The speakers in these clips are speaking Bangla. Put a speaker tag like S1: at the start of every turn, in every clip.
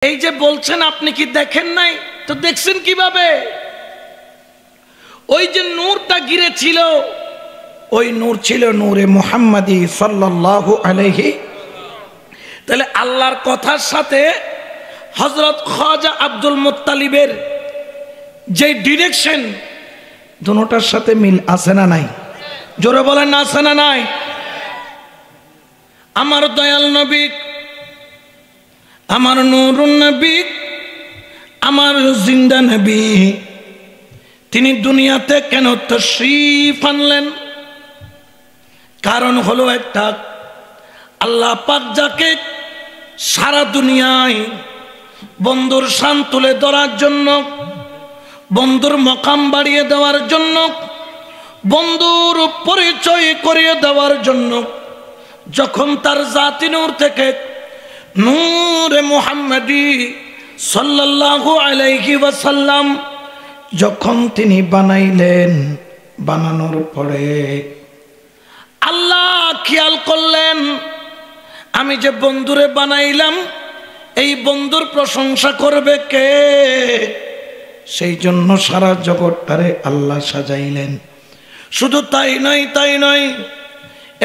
S1: এই যে বলছেন আপনি কি দেখেন নাই, তো দেখছেন কিভাবে? ওই যে নূরটা ঘিরেছিল, ওই নূর ছিল নূরে মুহাম্মাদি সাল্লাল্লাহু আলাইহি। তাহলে আল্লাহর কথার সাথে হযরত খাজা আব্দুল মুত্তালিবের যে ডিরেকশন, দুটোটার সাথে মিল আছে না নাই? জোরে বলেন না, আছে না নাই? আমার দয়াল নবী, আমার নূরুন নবী, আমার জিন্দা নবী, তিনি দুনিয়াতে কেন তাশরীফ আনলেন? কারণ হলো একটা, আল্লাহ পাক যাকে সারা দুনিয়ায় বন্ধুর শান তুলে ধরার জন্য, বন্ধুর মকাম বাড়িয়ে দেওয়ার জন্য, বন্ধুর পরিচয় করিয়ে দেওয়ার জন্য, যখন তার জাতি নূর থেকে নূরে মুহাম্মাদি সাল্লাল্লাহু আলাইহি ওয়াসাল্লাম যখন তিনি বানাইলেন, বানানোর পরে আল্লাহ খেয়াল করলেন, আমি যে বন্ধুরে বানাইলাম, এই বন্ধুর প্রশংসা করবে কে? সেই জন্য সারা জগৎটারে আল্লাহ সাজাইলেন। শুধু তাই নয়, তাই নয়,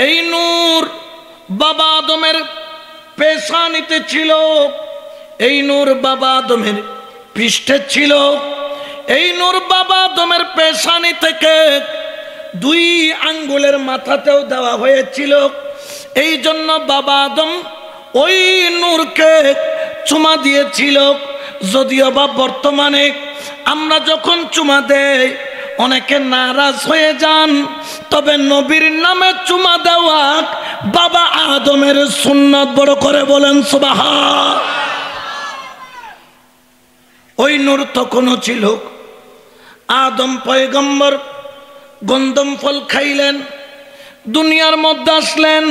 S1: এই নূর বাবা আদমের পেশানিতে ছিল, এই নূর বাবা আদমের পৃষ্ঠে ছিল, এই নূর বাবা আদমের পেশানি থেকে 2 আঙ্গুলের মাথাতেও দেওয়া হয়েছিল। এই জন্য বাবা আদম ওই নূরকে চুমা দিয়েছিল। যদিও বা বর্তমানে আমরা যখন চুমা দেই অনেকে নারাজ হয়ে যান, তবে নবীর নামে চুমা দেওয়া বাবা আদমের সুন্নাত। বড় করে বলেন সুবহান। ওই নূর তখনও ছিল। আদম পয়গম্বর গন্ধম ফল খাইলেন, দুনিয়ার মধ্যে আসলেন,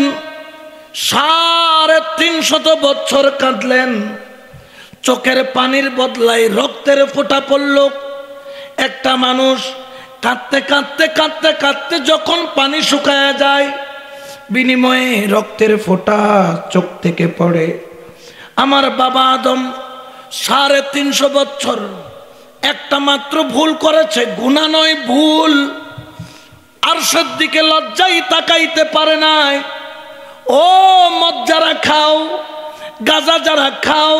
S1: 350 বছর কাঁদলেন, চোখের পানির বদলায় রক্তের ফোঁটা পড়ল। একটা মানুষ কাঁদতে কাঁদতে কাঁদতে কাঁদতে যখন পানি শুকায়া যায়, বিনিময়ে রক্তের ফোঁটা চোখ থেকে পড়ে। আমার বাবা আদম 350 বছর একটা মাত্র ভুল করেছে, গুনাহ নয়, ভুল। আরশের দিকে লজ্জায় তাকাইতে পারে নাই। ও মদ যারা খাও, গাঁজা যারা খাও,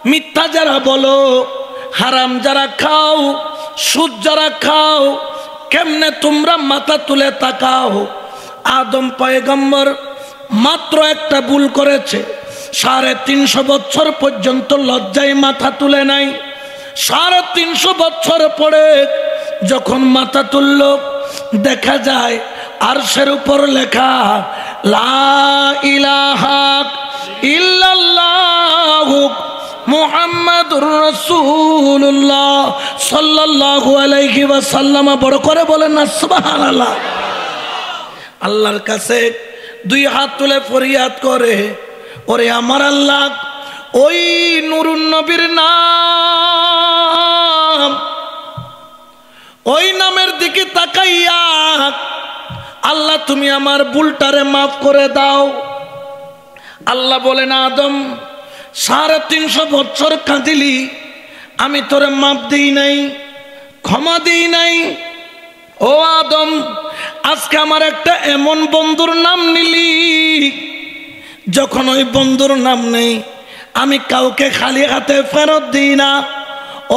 S1: মিথ্যা যারা বলো, হারাম যারা খাও, সুদ যারা খাও, কেমনে তোমরা মাথা তুলে তাকাও? আদম পয়গম্বর মাত্র একটা ভুল করেছে, 350 বছর পর্যন্ত লজ্জায় মাথা তুলে নাই। 350 বছর পরে যখন মাথা তুলল, দেখা যায় আরশের উপর লেখা লা ইলাহা ইল্লাল্লাহু মুহাম্মাদুর রাসূলুল্লাহ সাল্লাল্লাহু আলাইহি ওয়াসাল্লাম। বড় করে বলেন না সুবহানাল্লাহ। আল্লাহর কাছে 2 হাত তুলে ফরিয়াদ করে, ওরে আমার আল্লাহ, ওই নূরুন নবীর নাম, ওই নামের দিকে তাকাইয়া আল্লাহ তুমি আমার ভুলটারে মাফ করে দাও। আল্লাহ বলেন, আদম 350 বছর কাঁদিলি, আমি তোরে মাফ দিই নাই, ক্ষমা দিই নাই। ও আদম, আজকে আমার একটা এমন বন্ধুর নাম নিলি, যখন ওই বন্ধুর নাম নেই, আমি কাউকে খালি হাতে ফেরত দিই না।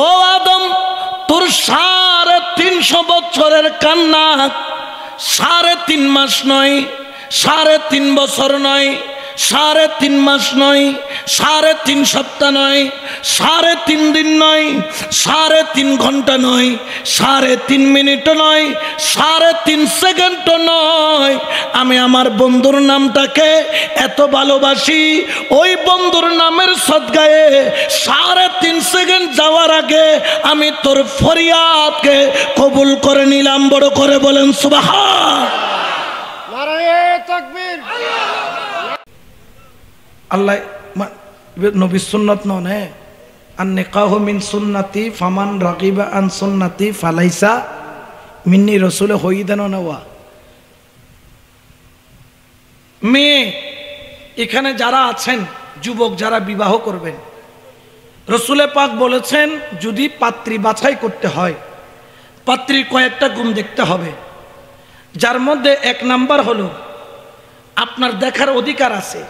S1: ও আদম, তোর 350 বছরের কান্না 3.5 মাস নয়, 3.5 বছর নয়, 3.5 মাস নয়, 3.5 সপ্তাহ নয়, 3.5 দিন নয়, 3.5 ঘন্টা নয়, 3.5 মিনিট নয়, 3.5 সেকেন্ড নয়। আমি আমার বন্ধুর নামটাকে এত ভালোবাসি, ওই বন্ধুর নামের সদগায়ে 3.5 সেকেন্ড যাওয়ার আগে আমি তোর ফরিয়াদকে কবুল করে নিলাম। বড় করে বলেন সুবহান।
S2: নারায়ে তাকবীর।
S1: আল্লাহ নবী সুন্নত নয়, আর নিকাহু মিন সুন্নতি ফামান রাগিবা আন সুন্নতি ফালাইসা মিন্নি। রসুলে হইদেন নেওয়া মেয়ে এখানে যারা আছেন, যুবক যারা বিবাহ করবেন, রসুলে পাক বলেছেন যদি পাত্রী বাছাই করতে হয় পাত্রীর কয়েকটা গুণ দেখতে হবে, যার মধ্যে 1 নাম্বার হলো আপনার দেখার অধিকার আছে,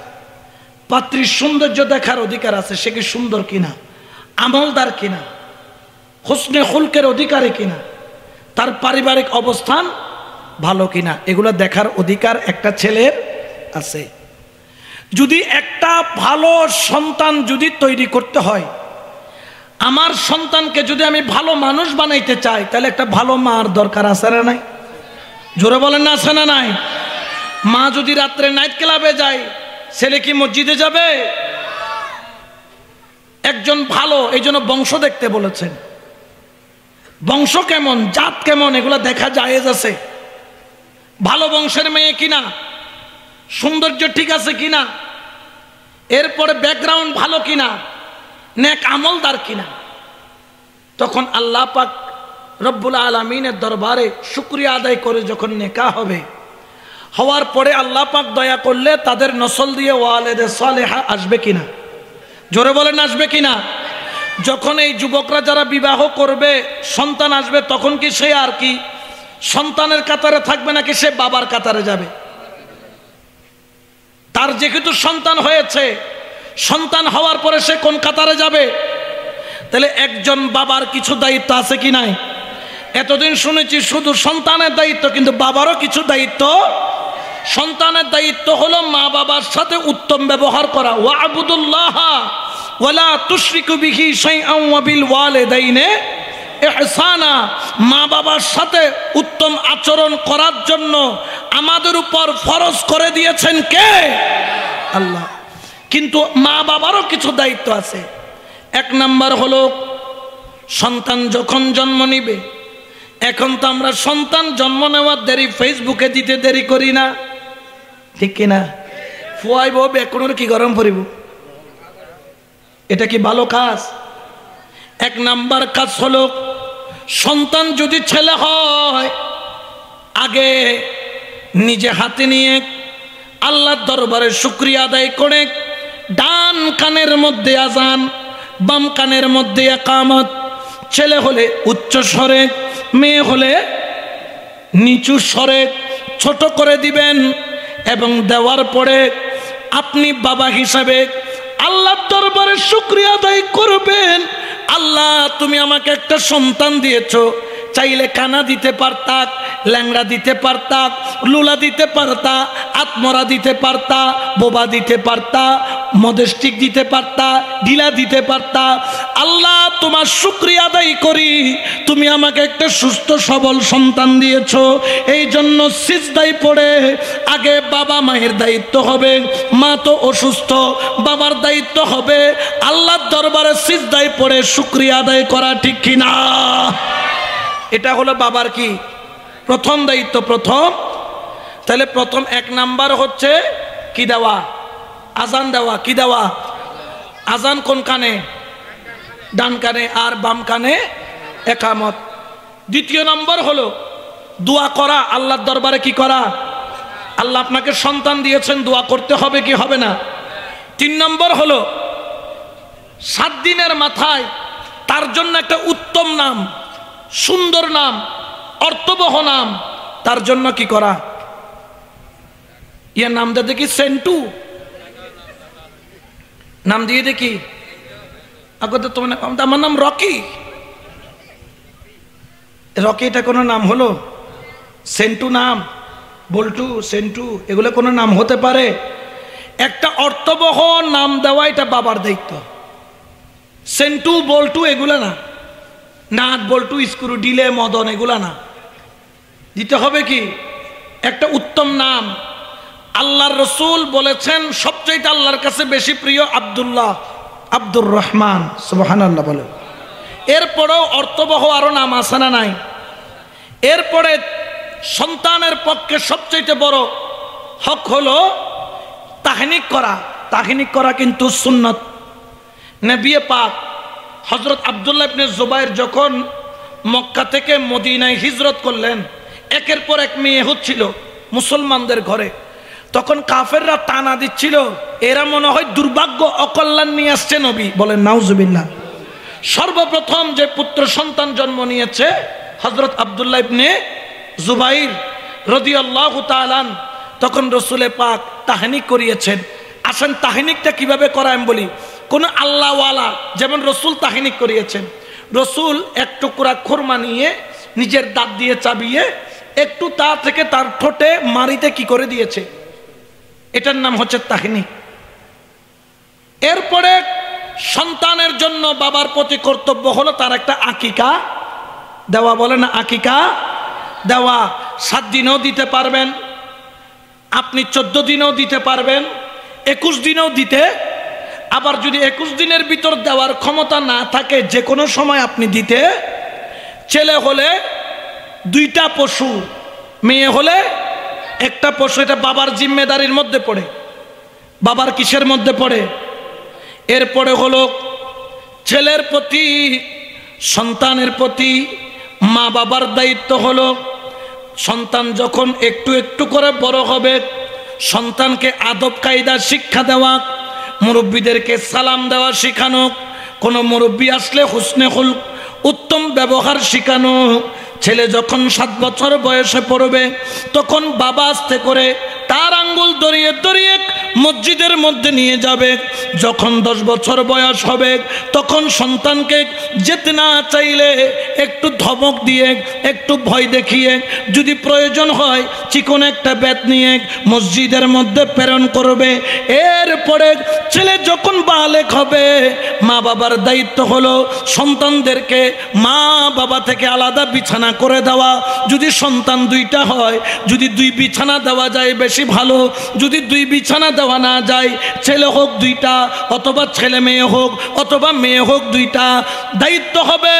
S1: পাত্রীর সৌন্দর্য দেখার অধিকার আছে, সে কি সুন্দর কিনা, আমলদার কিনা, হুসনে খুলকের অধিকারী কিনা, তার পারিবারিক অবস্থান ভালো কিনা, এগুলো দেখার অধিকার একটা ছেলের আছে। যদি একটা ভালো সন্তান যদি তৈরি করতে হয়, আমার সন্তানকে যদি আমি ভালো মানুষ বানাইতে চাই, তাহলে একটা ভালো মার দরকার আছে না নাই? জোরে বলেন না, আছে না নাই? মা যদি রাত্রে নাইট ক্লাবে যায়, ছেলে কি মসজিদে যাবে? একজন ভালো, এই জন্য বংশ দেখতে বলেছেন। বংশ কেমন, জাত কেমন, এগুলো দেখা জায়েজ আছে। ভালো বংশের মেয়ে কিনা, সৌন্দর্য ঠিক আছে কিনা, এরপরে ব্যাকগ্রাউন্ড ভালো কিনা, নেক আমলদার কিনা, তখন আল্লাহ পাক রব্বুল আলামিনের দরবারে শুকরিয়া আদায় করে যখন নেকাহ হবে, হওয়ার পরে আল্লাহ পাক দয়া করলে তাদের নসল দিয়ে ওয়ালেদে সালেহা আসবে কিনা? জোরে বলেন আসবে কিনা? যখন এই যুবকরা যারা বিবাহ করবে, সন্তান আসবে, তখন কি সে আর কি সন্তানের কাতারে থাকবে নাকি সে বাবার কাতারে যাবে? তার যেহেতু সন্তান হয়েছে, সন্তান হওয়ার পরে সে কোন কাতারে যাবে? তাহলে একজন বাবার কিছু দায়িত্ব আছে কি নাই? এতদিন শুনেছি শুধু সন্তানের দায়িত্ব, কিন্তু বাবারও কিছু দায়িত্ব। সন্তানের দায়িত্ব হলো মা বাবার সাথে উত্তম ব্যবহার করা। ওয়া'বুদুল্লাহ ওয়ালা তুশরিকু বিহি শাইআন ওয়া বিল ওয়ালিদাইনি ইহসানা। মা বাবার সাথে উত্তম আচরণ করার জন্য আমাদের উপর ফরজ করে দিয়েছেন কে? আল্লাহ। কিন্তু মা বাবারও কিছু দায়িত্ব আছে। 1 নাম্বার হলো সন্তান যখন জন্ম নিবে, এখন তো আমরা সন্তান জন্ম নেওয়ার দেরি ফেসবুকে দিতে দেরি করি না, ঠিক কিনা? ফুয়াইব বেকুনোর কি গরম পড়িব, এটা কি ভালো কাজ? 1 নাম্বার কাজ হলো সন্তান যদি ছেলে হয়, আগে নিজে হাতে নিয়ে আল্লাহর দরবারে শুকরিয়া আদায় করে ডান কানের মধ্যে আজান, বাম কানের মধ্যে ইকামত। ছেলে হলে উচ্চ স্বরে, মেয়ে হলে নিচু স্বরে ছোট করে দিবেন, এবং দেওয়ার পরে আপনি বাবা হিসাবে আল্লাহর দরবারে শুকরিয়া আদায় করবেন। আল্লাহ, তুমি আমাকে একটা সন্তান দিয়েছো, চাইলে কানা দিতে পারতা, ল্যাংড়া দিতে পারতা, লুলা দিতে পারতা, আত্মরা দিতে পারতা, বোবা দিতে পারতা, মডেস্টিক দিতে পারতা, ঢিলা দিতে পারতা। আল্লাহ, তোমার শুকরিয়া আদায় করি, তুমি আমাকে একটা সুস্থ সবল সন্তান দিয়েছো। এই জন্য সিজদায় পড়ে আগে বাবা মায়ের দায়িত্ব হবে, মা তো অসুস্থ, বাবার দায়িত্ব হবে আল্লাহর দরবারে সিজদায় পড়ে শুকরিয়া আদায় করা, ঠিক কিনা? এটা হলো বাবার কি প্রথম দায়িত্ব, প্রথম। তাহলে প্রথম 1 নাম্বার হচ্ছে কি দেওয়া? আজান দেওয়া। কি দেওয়া? আজান কোন কানে? ডান কানে, আর বাম কানে ইকামত। 2 নম্বর হলো দোয়া করা, আল্লাহর দরবারে কি করা? আল্লাহ আপনাকে সন্তান দিয়েছেন, দোয়া করতে হবে কি হবে না? 3 নম্বর হলো 7 দিনের মাথায় তার জন্য একটা উত্তম নাম, সুন্দর নাম, অর্থবহ নাম, তার জন্য কি করা? ইয়ে নাম দিয়ে দেখি সেন্টু, নাম দিয়ে দেখি। আমার নাম রকি। রকি এটা কোনো নাম হলো? সেন্টু নাম, বল্টু, সেন্টু, এগুলো কোনো নাম হতে পারে? একটা অর্থবহ নাম দেওয়া এটা বাবার দায়িত্ব। সেন্টু, বল্টু এগুলো না, নাট, বল্টু, স্ক্রু, ডিলে, মদন এগুলা না। দিতে হবে কি? একটা উত্তম নাম। আল্লাহর রসুল বলেছেন সবচেয়ে আল্লাহর কাছে বেশি প্রিয় আব্দুল্লাহ, আব্দুর রহমান, সুবহানাল্লাহ বলে। এরপরেও অর্থবহ আরো নাম আছে না নাই? এরপরে সন্তানের পক্ষে সবচেয়ে বড় হক হলো তাহনিক করা। তাহনিক করা কিন্তু সুন্নত। নবী পাক হযরত আব্দুল্লাহ ইবনে জুবাইর যখন মক্কা থেকে মদিনায় হিজরত করলেন, একের পর এক মেয়ে হচ্ছিল মুসলমানদের ঘরে। তখন কাফেররা টানা দিচ্ছিল, এরা মনে হয় দুর্ভাগ্য অকল্যাণ নিয়ে আসছে নবী, বলেন নাউজুবিল্লাহ। সর্বপ্রথম যে পুত্র সন্তান জন্ম নিয়েছে হযরত আব্দুল্লাহ ইবনে জুবাইর রাদিয়াল্লাহু তাআলা, তখন রসুলে পাক তাহনিক করিয়েছেন। আসেন তাহনিকটা কিভাবে করায় আমি বলি। কোন আল্লাহওয়ালা যেমন রসুল তাহনিক করিয়েছেন, রসুল এক টুকরা খুরমা নিয়ে নিজের দাঁত দিয়ে চাবিয়ে একটু তা থেকে তার ঠোঁটে মারিতে কি করে দিয়েছে, এটার নাম হচ্ছে তাহনিক। এরপরে সন্তানের জন্য বাবার প্রতি কর্তব্য হলো তার একটা আকিকা দেওয়া, বলে না আকিকা দেওয়া। 7 দিনেও দিতে পারবেন আপনি, 14 দিনেও দিতে পারবেন, 21 দিনেও দিতে, আবার যদি 21 দিনের ভিতর দেওয়ার ক্ষমতা না থাকে যে কোনো সময় আপনি দিতে। ছেলে হলে 2টা পশু, মেয়ে হলে 1টা পশু। এটা বাবার জিম্মেদারির মধ্যে পড়ে। বাবার কিসের মধ্যে পড়ে? এরপরে হলো ছেলের প্রতি, সন্তানের প্রতি মা বাবার দায়িত্ব হলো সন্তান যখন একটু একটু করে বড় হবে সন্তানকে আদব কায়দা শিক্ষা দেওয়া, মুরব্বীদেরকে সালাম দেওয়া শেখানো, কোনো মুরব্বী আসলে হুসনে খুলক উত্তম ব্যবহার শেখানো। ছেলে যখন 7 বছর বয়সে পড়বে তখন বাবা আস্তে করে তার আঙ্গুল ধরিয়ে ধরিয়ে মসজিদের মধ্যে নিয়ে যাবে। যখন 10 বছর বয়স হবে তখন সন্তানকে যেতে না চাইলে একটু ধমক দিয়ে, একটু ভয় দেখিয়ে, যদি প্রয়োজন হয় চিকন একটা বেত নিয়ে মসজিদের মধ্যে প্রেরণ করবে। এরপরে ছেলে যখন বালেক হবে মা বাবার দায়িত্ব হলো সন্তানদেরকে মা বাবা থেকে আলাদা বিছানা করে দেওয়া। যদি সন্তান 2টা হয়, যদি 2 বিছানা দেওয়া যায় বেশি ভালো। যদি 2 বিছানা দেওয়া না যায়, ছেলে হোক 2টা অথবা ছেলে মেয়ে হোক অথবা মেয়ে হোক 2টা, দায়িত্ব হবে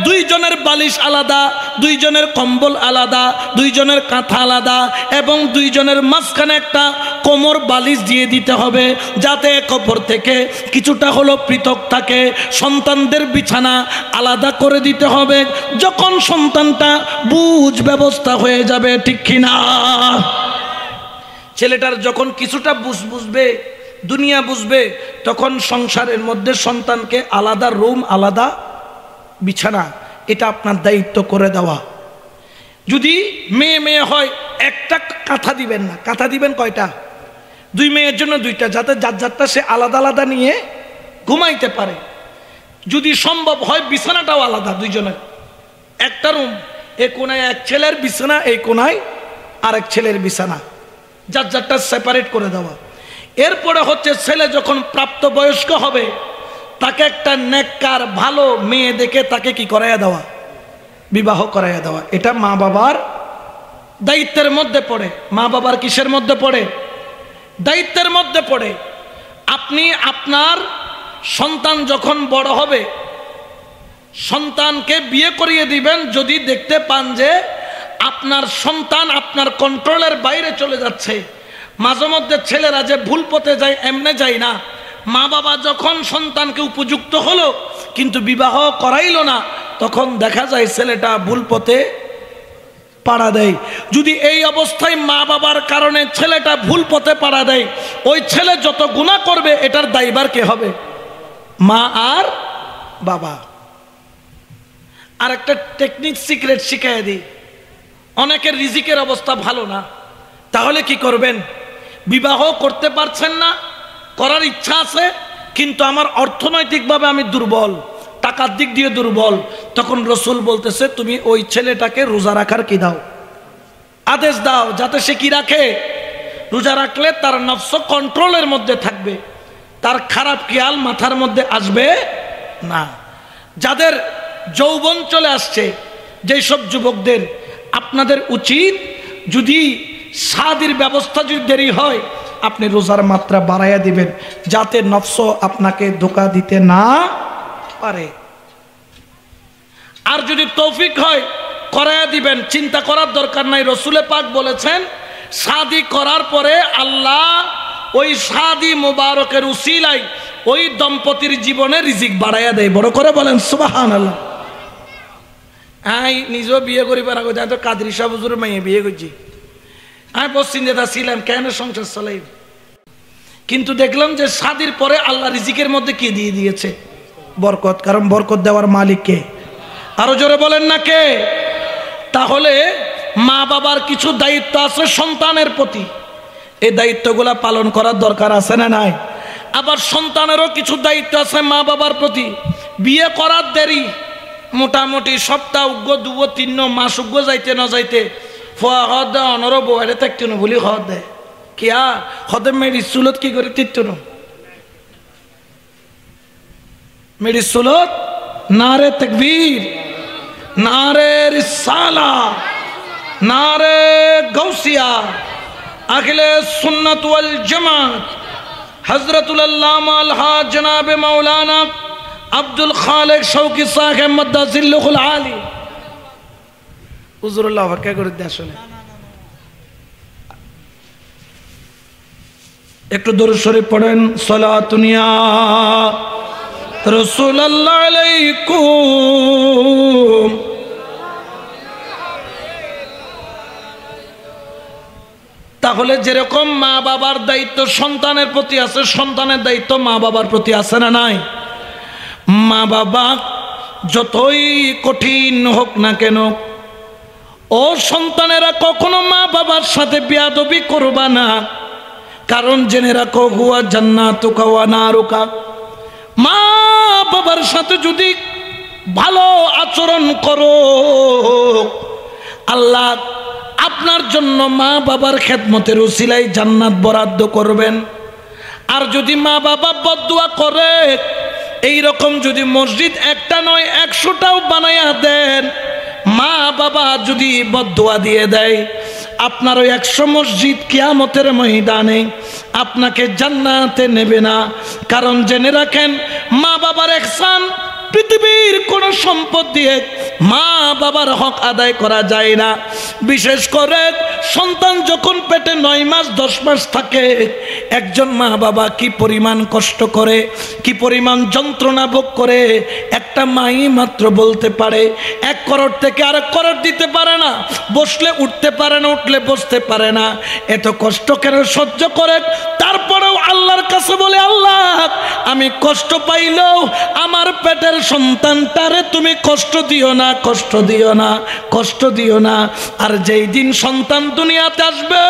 S1: 2 জনের বালিশ আলাদা, 2 জনের কম্বল আলাদা, 2 জনের কাঁথা আলাদা এবং 2 জনের মাঝখানে একটা কোমর বালিশ দিয়ে দিতে হবে যাতে এক অপর থেকে কিছুটা হলো পৃথক থাকে। সন্তানদের বিছানা আলাদা করে দিতে হবে যখন সন্তানটা বুঝ ব্যবস্থা হয়ে যাবে, ঠিক কিনা? ছেলেটার যখন কিছুটা বুঝবে, দুনিয়া বুঝবে, তখন সংসারের মধ্যে সন্তানকে আলাদা রুম, আলাদা বিছানা, এটা আপনার দায়িত্ব করে দেওয়া। যদি মেয়ে হয় একটা কাঁথা দিবেন না, কাঁথা দিবেন কয়টা? 2 মেয়ের জন্য 2টা, যাতে যার যারটা সে আলাদা আলাদা নিয়ে ঘুমাইতে পারে। যদি সম্ভব হয় বিছানাটাও আলাদা, 2 জনের একটা রুম, এ কোনায় এক ছেলের বিছানা, এই কোনায় আরেক ছেলের বিছানা, যার যারটা সেপারেট করে দেওয়া। এরপরে হচ্ছে ছেলে যখন প্রাপ্ত বয়স্ক হবে তাকে একটা নেককার ভালো মেয়ে দেখে তাকে কি করাইয়া দেওয়া, বিবাহ করাইয়া দেওয়া। এটা মা বাবার দায়িত্বের মধ্যে পড়ে। মা বাবার কিসের মধ্যে পড়ে? দায়িত্বের মধ্যে পড়ে। আপনি আপনার সন্তান যখন বড় হবে সন্তানকে বিয়ে করিয়ে দিবেন যদি দেখতে পান যে আপনার সন্তান আপনার কন্ট্রোলের বাইরে চলে যাচ্ছে। মাঝে মধ্যে ছেলেরা যে ভুল পথে যায় এমনে যায় না। মা বাবা যখন সন্তানকে উপযুক্ত হলো কিন্তু বিবাহ করাইলো না, তখন দেখা যায় ছেলেটা ভুল পথে পাড়া দেয়। যদি এই অবস্থায় মা বাবার কারণে ছেলেটা ভুল পথে পাড়া দেয়, ওই ছেলে যত গুনাহ করবে এটার দায়ভার কে হবে? মা আর বাবা। আর একটা টেকনিক সিক্রেট শিখিয়ে দিই। অনেকের রিজিকের অবস্থা ভালো না, তাহলে কি করবেন? বিবাহ করতে পারছেন না, করার ইচ্ছা আছে কিন্তু আমার অর্থনৈতিকভাবে আমি দুর্বল, টাকার দিক দিয়ে দুর্বল, তখন রসুল বলতেছে তুমি ওই ছেলেটাকে রোজা রাখার কি দাও, আদেশ দাও, যাতে সে কি রাখে, রোজা রাখলে তার নফস কন্ট্রোলের মধ্যে থাকবে, তার খারাপ খেয়াল মাথার মধ্যে আসবে না। যাদের যৌবন চলে আসছে, যেই সব যুবকদের, আপনাদের উচিত যদি শাদির ব্যবস্থা যদি দেরি হয় আপনি রোজার মাত্রা বাড়াইয়া দিবেন যাতে নফস আপনাকে ধোঁকা দিতে না পারে। আর যদি তৌফিক হয় করাইয়া দিবেন, চিন্তা করার দরকার নাই। রসুলে পাক বলেছেন শাদি করার পরে আল্লাহ ওই শাদি মোবারকের উসিলায় ওই দম্পতির জীবনে রিজিক বাড়াইয়া দেয়। বড় করে বলেন সুবহানাল্লাহ। আমি নিজেও বিয়ে করিবার আগে তো কাদরি সাহেব হুজুরের মেয়ে বিয়ে করছি, আমি পশ্চিম যেটা ছিলাম কেন সংসার চালাই, কিন্তু দেখলাম যে শাদির পরে আল্লাহ রিজিকের মধ্যে কি দিয়ে দিয়েছে, বরকত, কারণ বরকত দেওয়ার মালিক কে? আরো জোরে বলেন না কে? তাহলে মা বাবার কিছু দায়িত্ব আছে সন্তানের প্রতি, এই দায়িত্বগুলা পালন করার দরকার আছে না নাই? আবার সন্তানেরও কিছু দায়িত্ব আছে মা বাবার প্রতি। বিয়ে করার দেরি, মোটামুটি সপ্তাহ উগ্র 2-3 মাস উগ্র যাইতে না যাইতে ফোয়া হদ দেয়, অনর বয়ারে থাকতো না বলি হদ দেয় কিয়া হদে মেডির চুলত কি করে তিরত না মেডির চুলত। নারে তাকবীর, নারে রিসালা, নারে গৌসিয়া, আখিলে সুন্নাত ওয়াল জামাত, হযরতুল আল্লামা আলহাজ জনাবে মাওলানা আব্দুল খালেক শৌকি সাহেব মাদ্দাজিল্লুল আলী হুজুরুল্লাহ বরকা করে দেয়। আসলে একটু দরুদ শরীফ পড়েন, সালাতুন ইয়া রাসূলুল্লাহ আলাইকুম। তাহলে যেরকম মা বাবার দায়িত্ব সন্তানের প্রতি আছে, সন্তানের দায়িত্ব মা বাবার প্রতি আছে না নাই? মা বাবা যতই কঠিন হোক না কেন, ও সন্তানেরা কখনো মা বাবার সাথে বেয়াদবি করবা না, কারণ জেনে রাখো হুয়া জান্নাতুকা ওয়া নারুকা। মা বাবার সাথে যদি ভালো আচরণ করো, আল্লাহ আপনার জন্য মা বাবার খেদমতের উসিলায় জান্নাত বরাদ্দ করবেন। আর যদি মা বাবা বদদুয়া করে, এই রকম যদি মসজিদ একটা নয় 100টাও বানাইয়া দেন, মা বাবা যদি বদদুয়া দিয়ে দেয়, আপনার ওই 100 মসজিদ কিয়ামতের ময়দানে আপনাকে জান্নাতে নেবে না। কারণ জেনে রাখেন, মা বাবার ইহসান পৃথিবীর কোন সম্পদ দিয়ে মা বাবার হক আদায় করা যায় না। বিশেষ করে সন্তান যখন পেটে 9 মাস 10 মাস থাকে, একজন মা বাবা কি পরিমাণ কষ্ট করে, কি পরিমাণ যন্ত্রণা ভোগ করে, একটা মাই মাত্র বলতে পারে। 1 করোড় থেকে আরেক করোড় দিতে পারে না, বসলে উঠতে পারে না, উঠলে বসতে পারে না। এত কষ্ট কেন সহ্য করে? তারপরেও আল্লাহর কাছে বলে, আল্লাহ আমি কষ্ট পাইলেও আমার পেটের সন্তানটারে তুমি কষ্ট দিও না, কষ্ট দিও না, কষ্ট দিও না। আর যেই দিন সন্তান দুনিয়াতে আসবে,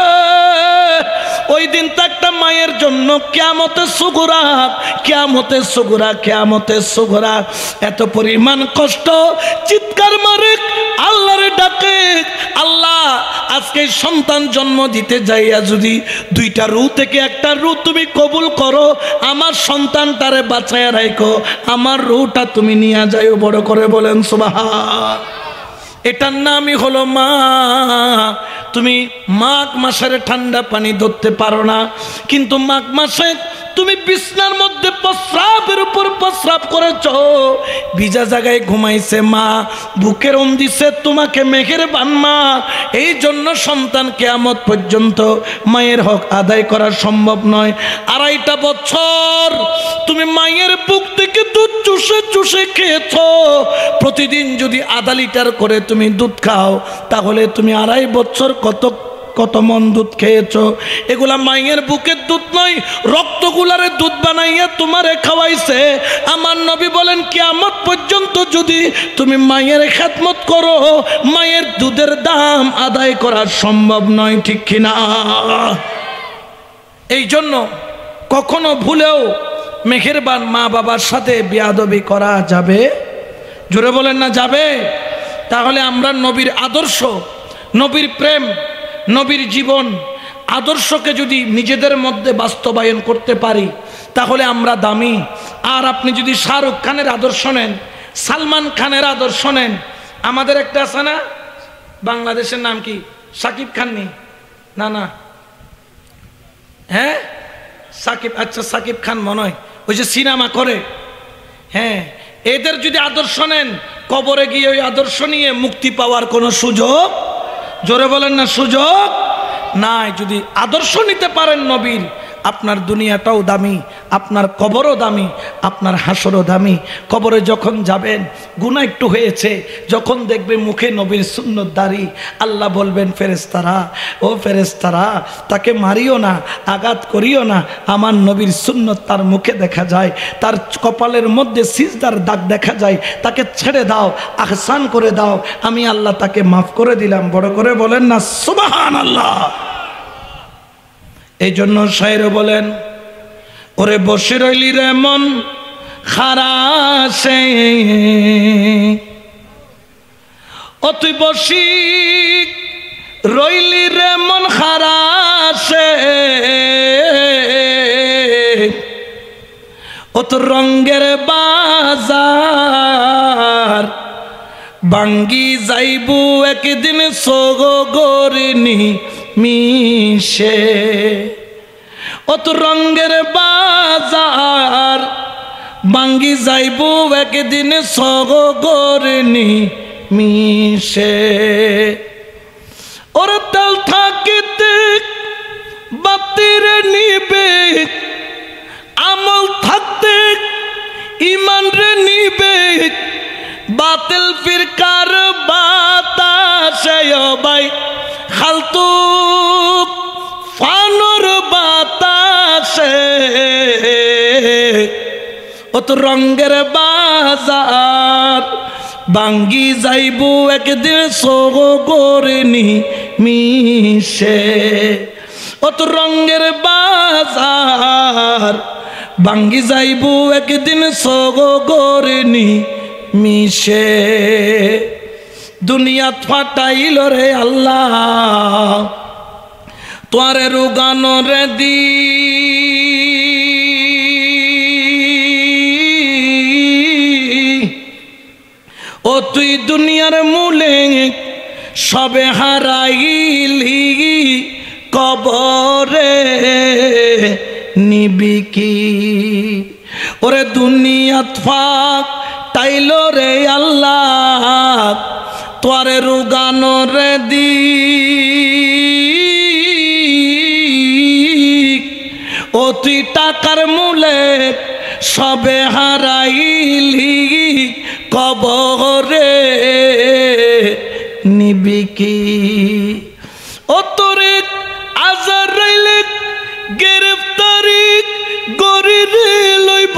S1: ওই দিন তো একটা মায়ের জন্য কিয়ামতে সুগরা, কিয়ামতে সুগরা, কিয়ামতে সুগরা। এত পরিমাণ কষ্ট, চিৎকার মারে আল্লাহরে ডাকে, আল্লাহ আজকে সন্তান জন্ম দিতে যাইয়া যদি 2টা রূহ থেকে একটা রূহ তুমি কবুল করো, আমার সন্তানটারে বাঁচায়া রাখো, আমার রূহটা তুমি নিয়ে যাইও। বড় করে বলেন সুবহান। এটার নামই হলো মা। তুমি মাঘ মাসের ঠান্ডা পানি ধরতে পারো না, কিন্তু মাঘ মাসে তুমি বিছনার মধ্যে প্রস্রাবের উপর প্রস্রাব করেছ, ভিজা জায়গায় ঘুমাইছে মা, বুকের দিছে তোমাকে মেঘের বানমা। এই জন্য সন্তান কিয়ামত পর্যন্ত মায়ের হক আদায় করা সম্ভব নয়। 2.5 বছর তুমি মায়ের বুক থেকে দুধ চুষে চুষে খেয়েছ। প্রতিদিন যদি আধা লিটার করে তুমি দুধ খাও, তাহলে তুমি 2.5 বছর কত মন দুধ খেয়েছ। এগুলা মায়ের বুকের দুধ নয়, রক্তগুলারে দুধ বানাইয়া তোমারে খাওয়াইছে। আমার নবী বলেন, কিয়ামত পর্যন্ত যদি তুমি মায়ের খেদমত করো, মায়ের দুধের দাম আদায় করা সম্ভব নয়, ঠিক কিনা? এই জন্য কখনো ভুলেও মেহেরবান মা বাবার সাথে বেয়াদবি করা যাবে? জোরে বলেন না যাবে? তাহলে আমরা নবীর আদর্শ, নবীর প্রেম, নবীর জীবন আদর্শকে যদি নিজেদের মধ্যে বাস্তবায়ন করতে পারি, তাহলে আমরা দামি। আর আপনি যদি শাহরুখ খানের আদর্শ নেন, সালমান খানের আদর্শ নেন, আমাদের একটা আছে না, বাংলাদেশের নাম কি, সাকিব খান নি? না না, হ্যাঁ সাকিব, আচ্ছা সাকিব খান মনে হয়, ওই যে সিনেমা করে। হ্যাঁ, এদের যদি আদর্শ নেন, কবরে গিয়ে ওই আদর্শ নিয়ে মুক্তি পাওয়ার কোনো সুযোগ, জোরে বলেন না, সুযোগ নাই। যদি আদর্শ নিতে পারেন নবীর, আপনার দুনিয়াটাও দামি, আপনার কবরও দামি, আপনার হাসরও দামি। কবরে যখন যাবেন, গুনাহ একটু হয়েছে, যখন দেখবে মুখে নবীর সুন্নত দাড়ি, আল্লাহ বলবেন ফেরেশতারা, ও ফেরেশতারা, তাকে মারিও না, আঘাত করিও না, আমার নবীর সুন্নত তার মুখে দেখা যায়, তার কপালের মধ্যে সিজদার দাগ দেখা যায়, তাকে ছেড়ে দাও, আহসান করে দাও, আমি আল্লাহ তাকে মাফ করে দিলাম। বড় করে বলেন না সুবহানাল্লাহ। এই জন্য শায়ের বলেন, ওরে বসে রইলি রে মন খারাসে, ও তুই বসি রইলি রে মন খারাসে, ও তো রঙ্গের বাজার বাঙ্গি যাইবু একদিন সোগরিনি মিশে, ও তো রঙ্গের বাজার বাঙ্গি যাইবু একদিন সোগরিনি মিশে। ওর তেল থাকিতে বাতির নিবে, আমল থাকতে ইমান রে নিবে, বাতিল ফিরকার বাতাসে ভাই খালতু ফানুর বাতাসে, ও তো রঙ্গের বাজার বাঙ্গি যাইবু একদিন সোগরিনি মিশে, ও তো রঙ্গের বাজার বাঙ্গি যাইবু একদিন সোগরিনি মিশে। দুনিয়াত ফাটাইল রে আল্লাহ তোয়ারে রুগানো রে দি, ও তুই দুনিয়ার মূলে সবে হারাইলি, কবরে নিবি কি? ওরে দুনিয়াত ফাক তাইল রে আল্লাহ তোয়ারে রুগানো রে দি, ও তুই টাকার মূলে সবে হারাইলি, কবরে নিবি কি? ও তোরে আজরাইলে গ্রেফতারি গরিরে লইব,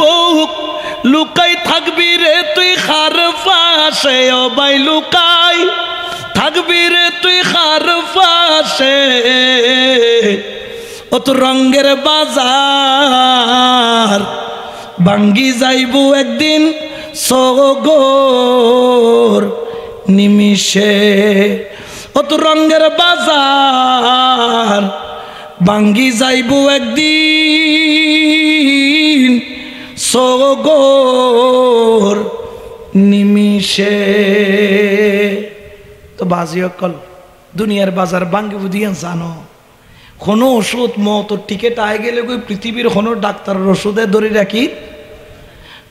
S1: লুকাই থাকবি রে তুই খার পাশে, ও ভাই লুকাই থাকবি রে তুই খার পাশে, ও তো রঙ্গের বাজার বাঙ্গি যাইবু একদিন সোগর নিমিশে, ও তো রঙ্গের বাজার বাঙ্গি যাইবু একদিন সোগর নিমিশে। তো বাজি অকল দুনিয়ার বাজার বাঙ্গি বুঝিয়ে জানো, কোনো ওষুধ মতো টিকেট আয় গেলে কই পৃথিবীর কোনো ডাক্তারের ওষুধে ধরে রাখি,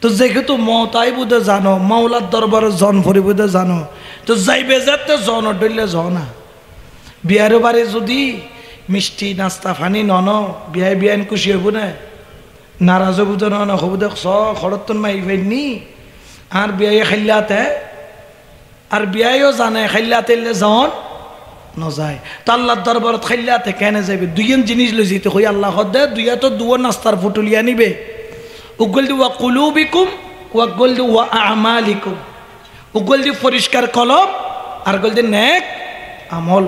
S1: তো যেহেতু মত আই বুধে জানো, মাওলার দরবারে জন ভরি বুধে জানো, তো যাইবে যাতে জন ডইলে জ না। বিয়ার বারে যদি মিষ্টি নাস্তা ফানি নন, বিয়ায় বিয়ান খুশি হব না, নারাজ বুধে নন হবু দেখ স খরতন মাই ফেলনি, আর বিয়ায় খাইলাতে, আর বিয়ায়ও জানে খাইলাতে জন নজায়, তো আল্লাহর দরবারত খাইলাতে কেন যাবে? দুইজন জিনিস লই যেতে কই আল্লাহ দে, দুইয়া তো দুয়ো নাস্তার ফুটুলিয়া নিবে, উগল দি ওয়া কুলুবিকুম ওয়া গল দি ওয়া আমালিকুম, উগল দি পরিষ্কার কলব আর গল দি নেক আমল।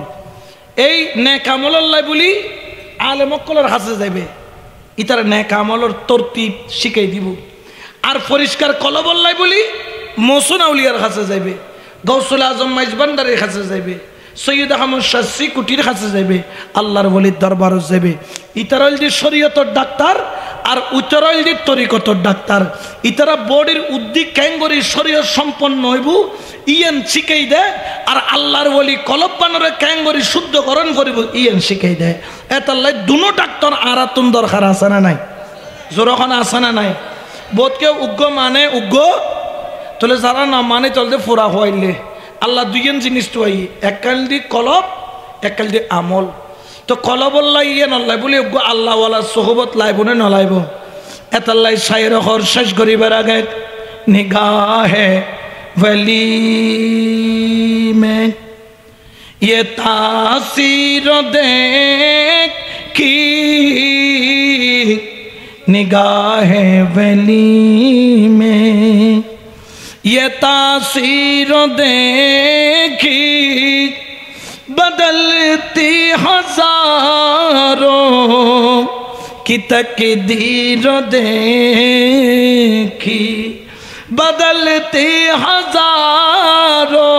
S1: এই নেক আমল আল্লাহ বলি আলেমকলের কাছে যাবে, ইতার নেক আমলের তরতিব শিখাই দিব, আর পরিষ্কার কলব আল্লাহ বলি মৌসুন আউলিয়ার কাছে যাবে, গৌসুল আজম মাইজবান্ডারের কাছে যাবে, সৈয়দ আহমদ শাস্ত্রী কুটির কাছে যাবে, আল্লাহর ওলির দরবারও যাবে। ইতারল দি শরীয়তর ডাক্তার আর উত্তরল দি তরিকতর ডাক্তার, ইতারা বডির উদ্দিক ক্যাঙ্গরি শরীয়ত সম্পন্ন হইব ইয়েন শিখাই দেয়, আর আল্লাহর ওলি কলব বানরে ক্যাঙ্গরি শুদ্ধকরণ করিব ইয়েন শিখাই দেয়। এতাল্লাই দুনো ডাক্তার আরাতুন দরকার আছে না নাই? জোরখন আছে না নাই? বোধকে উগ্র মানে উগ্র তোলে, যারা না মানে চলতে ফোরা হইলে আল্লাহ দুইজন জিনিস তো আই, এককাল দি কলব এককাল দি আমল। তো কলব আল্লাহ ইয়ে নলাই বলে আল্লাহওয়ালা সোহবত লাইব না নলাইব? এতাল্লাই শায়ের হর শেষ করিবার আগে নিগাহে वली में ये तासीर देखी निगाह वली में ये तासीर देखी बदलती हजारों की तकदीर देखी बदलती हजारों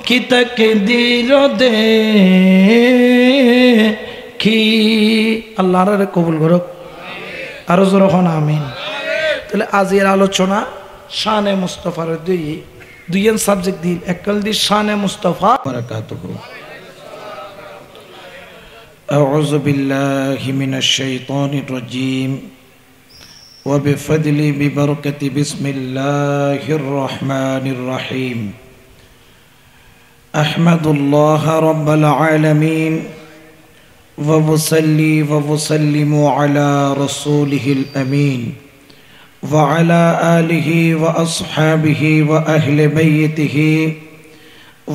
S1: की तकदीर देखी আল্লাহর কবুল করুক আরো জোরে হন আমিন। তাহলে আজকের আলোচনা শানে মুস্তাফার দুইয়ের সাবজেক্ট দিন এককাল দি শানে মুস্তাফা বারাকাতুহু। আউযু বিল্লাহি মিনাশ শাইতানির রাজীম وبفضل ببركة بسم الله الرحمن الرحيم أحمد الله رب العالمين وصلي وسلم على رسوله الأمين وعلى آله وأصحابه وأهل بيته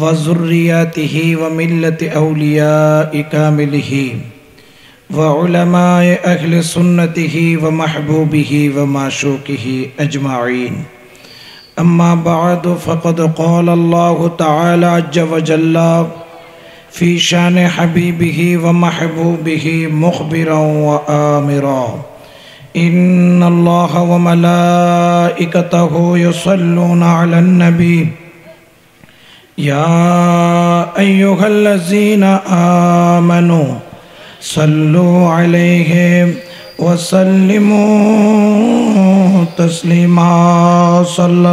S1: وذرياته وملة أولياء كامله وعلماء أهل سنته ومحبوبه ومعشوقه أجمعين أما بعد فقد قال الله تعالى عز وجل في شان حبيبه ومحبوبه مخبرا وآمرا إن الله وملائكته يصلون على النبي يا أيها الذين آمنوا صلوا عليه وسلموا تسليما صلى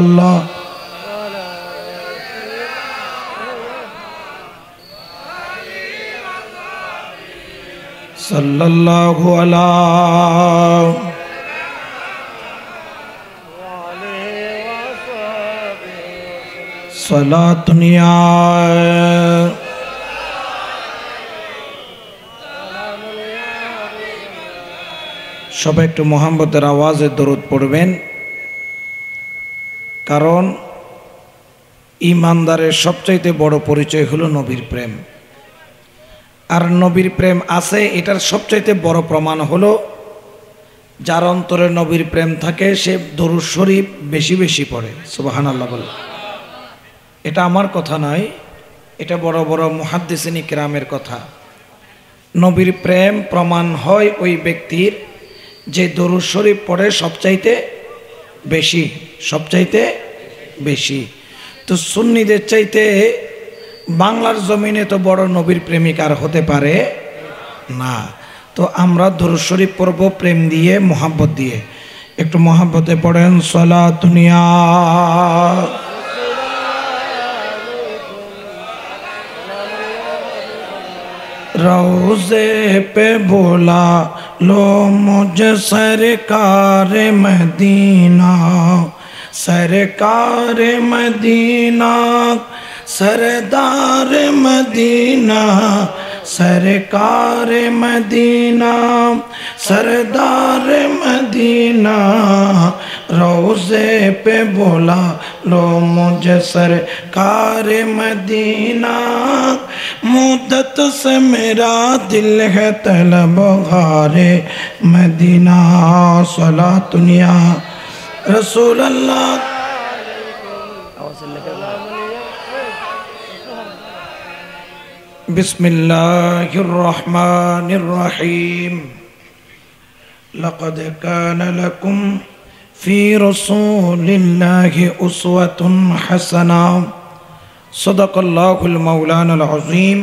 S1: الله على صلاة يا সবাই একটু মোহাম্মদের আওয়াজে দরুদ পড়বেন, কারণ ইমানদারের সবচাইতে বড় পরিচয় হলো নবীর প্রেম। আর নবীর প্রেম আছে এটার সবচাইতে বড় প্রমাণ হলো যার অন্তরে নবীর প্রেম থাকে সে দরুদ শরীফ বেশি বেশি পড়ে। সুবহানাল্লাহ বলে। এটা আমার কথা নয়, এটা বড় বড় মুহাদ্দিসিন কিরামের কথা। নবীর প্রেম প্রমাণ হয় ওই ব্যক্তির যে দরুদ শরীফ পড়ে সবচাইতে বেশি। তো সুন্নিদের চাইতে বাংলার জমিনে তো বড় নবীর প্রেমিক আর হতে পারে না। তো আমরা দরুদ শরীফ পড়ব প্রেম দিয়ে, মোহাব্বত দিয়ে। একটু মোহাব্বতে পড়েন সালাতুন ইয়া रोज़े पे बोला लो मुझे सरकार मदीना, सरकार मदीना, सरदार मदीना, सरकार मदीना, सरदार मदीना, रोज़े पे बोला लो मुझे सरकार मदीना, मुद्दत से मेरा दिल है तलबगारे मदीना, सलातुन या रसूल अल्लाह। बिस्मिल्लाहिर रहमानिर रहीम। लक़द कान लकुम फ़ी रसूलिल्लाहि उस्वतुन हसना। सदक़ल्लाहुल मौलानाल अज़ीम